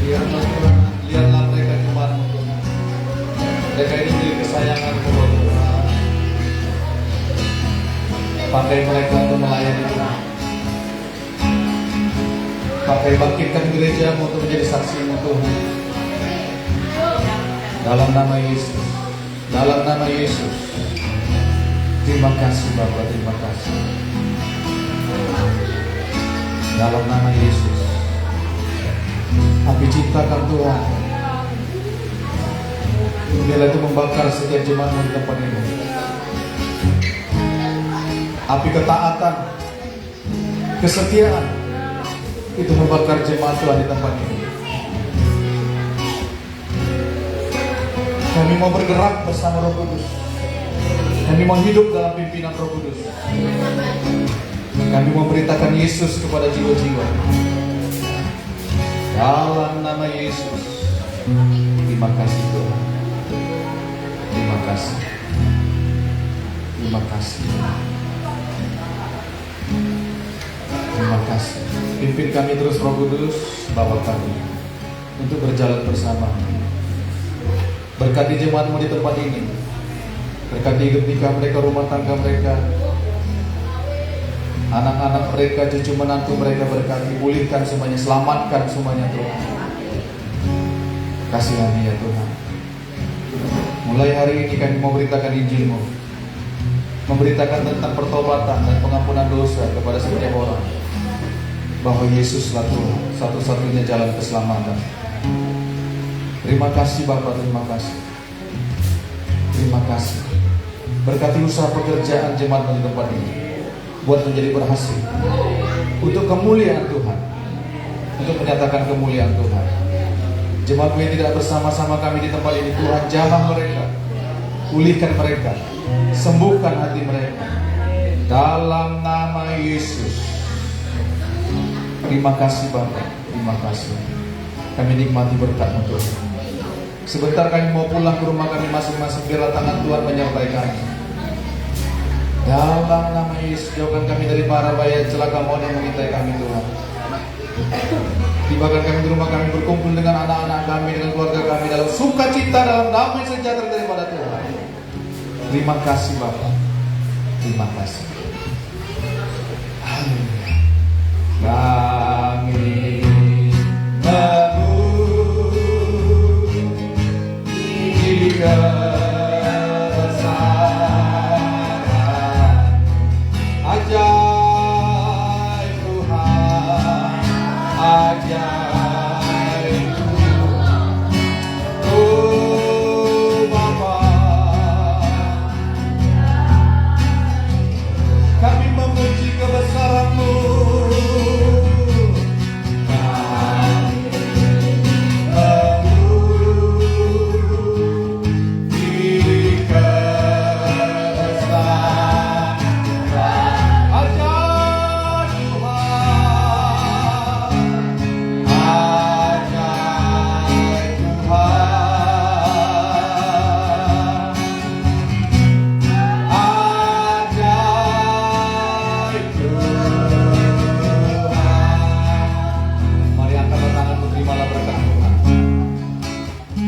Biarlah Tuhan, lihatlah mereka Tuhan. Mereka ini milik kesayangan-Mu Tuhan. Pakai mereka untuk melayani Tuhan. Pakai bangkitkan gereja-Mu untuk menjadi saksi-Mu Tuhan. Dalam nama Yesus. Dalam nama Yesus. Terima kasih Bapa, terima kasih. Dalam nama Yesus. Api cintakan Tuhan. Biarlah itu membakar setiap jemaat-Mu di tempat ini. Api ketaatan, kesetiaan, itu membakar jemaat Tuhan di tempat ini. Kami mau bergerak bersama Roh Kudus. Kami mau hidup dalam pimpinan Roh Kudus. Kami mau beritakan Yesus kepada jiwa-jiwa. Dalam nama Yesus. Terima kasih Tuhan. Terima kasih. Terima kasih. Terima kasih. Pimpin kami terus Roh Kudus, Bapa kami, untuk berjalan bersama. Berkati jemaat-Mu di tempat ini. Berkati hidup nikah mereka, rumah tangga mereka, anak-anak mereka, cucu menantu mereka. Berkati, pulihkan semuanya, selamatkan semuanya Tuhan. Kasihani ya Tuhan. Mulai hari ini kami mau beritakan Injil-Mu, memberitakan tentang pertobatan dan pengampunan dosa kepada setiap orang, bahwa Yesuslah Tuhan, satu-satunya jalan keselamatan. Terima kasih Bapa, terima kasih. Terima kasih. Berkati usaha pekerjaan jemaat di tempat ini, buat menjadi berhasil untuk kemuliaan Tuhan, untuk menyatakan kemuliaan Tuhan. Jemaat-Mu yang tidak bersama-sama kami di tempat ini, Tuhan jamah mereka, pulihkan mereka, sembuhkan hati mereka, dalam nama Yesus. Terima kasih Bapa, terima kasih. Kami nikmati berkat-Mu Tuhan. Sebentar kami mau pulang ke rumah kami masing-masing, biarlah tangan Tuhan menyertai kami. Dalam nama Yesus, jauhkan kami dari mara bahaya celaka maut yang mengintai kami Tuhan. Tibakan kami di rumah kami, berkumpul dengan anak-anak kami, dengan keluarga kami dalam sukacita, dalam damai sejahtera daripada Tuhan. Terima kasih Bapa. Terima kasih. Haleluya. Kami ajaib Tuhan, ajaib Tuhan. Oh Bapa, kami memuji kebesaran-Mu.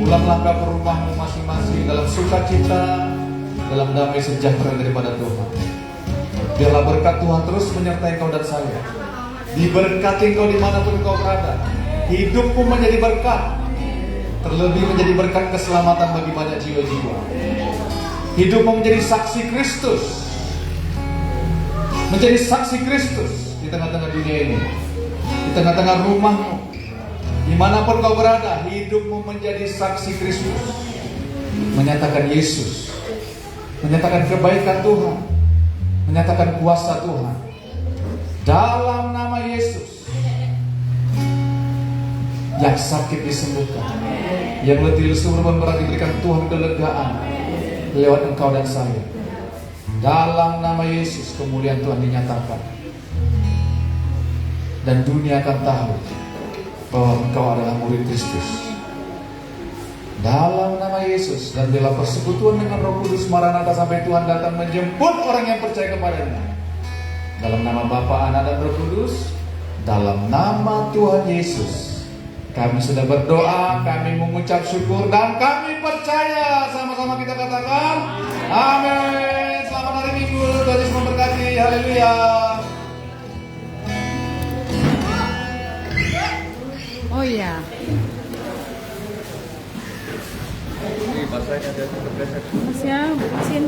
Langkah ke rumahmu masing-masing dalam sukacita, dalam damai sejahtera daripada Tuhan. Biarlah berkat Tuhan terus menyertai kau dan saya. Diberkati kau dimanapun kau berada. Hidupmu menjadi berkat, terlebih menjadi berkat keselamatan bagi banyak jiwa-jiwa. Hidupmu menjadi saksi Kristus, menjadi saksi Kristus di tengah-tengah dunia ini, di tengah-tengah rumahmu. Dimanapun kau berada, hidupmu menjadi saksi Kristus, menyatakan Yesus, menyatakan kebaikan Tuhan, menyatakan kuasa Tuhan. Dalam nama Yesus, yang sakit disembuhkan, yang letih lesu berat diberikan Tuhan kelegaan lewat engkau dan saya. Dalam nama Yesus, kemuliaan Tuhan dinyatakan, dan dunia akan tahu bahwa engkau adalah murid Kristus. Dalam nama Yesus, dan bila persekutuan dengan Roh Kudus Maranatha sampai Tuhan datang menjemput orang yang percaya kepadanya. Dalam nama Bapa, Anak dan Roh Kudus, dalam nama Tuhan Yesus, Kami sudah berdoa, kami mengucap syukur, dan kami percaya. Sama-sama kita katakan, amin. Selamat hari Minggu, Tuhan Yesus memberkati. Haleluya. Oh iya. Mas ya, mesin.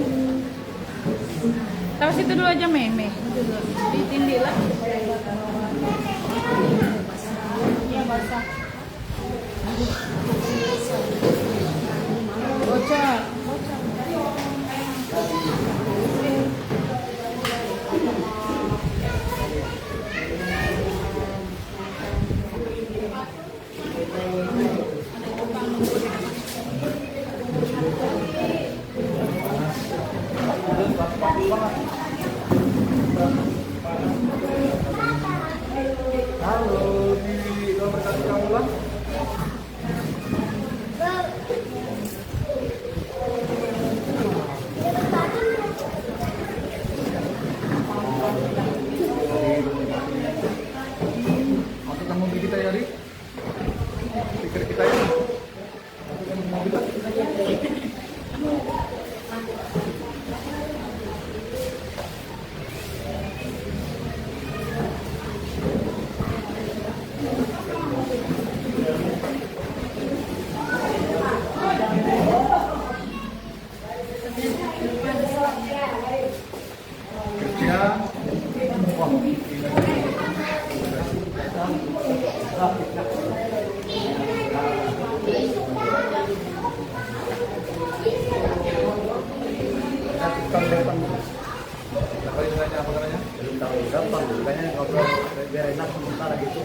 Tahu situ dulu aja meme. Ditindih lah. Iya basah. Bocor. Masukkan mobil kita ya, Ri. Pikir kita ya. Masukkan mobil. Apa istilahnya, apa namanya? Belum tahu, gampang. Kayaknya ngobrol biar enak sementara gitu.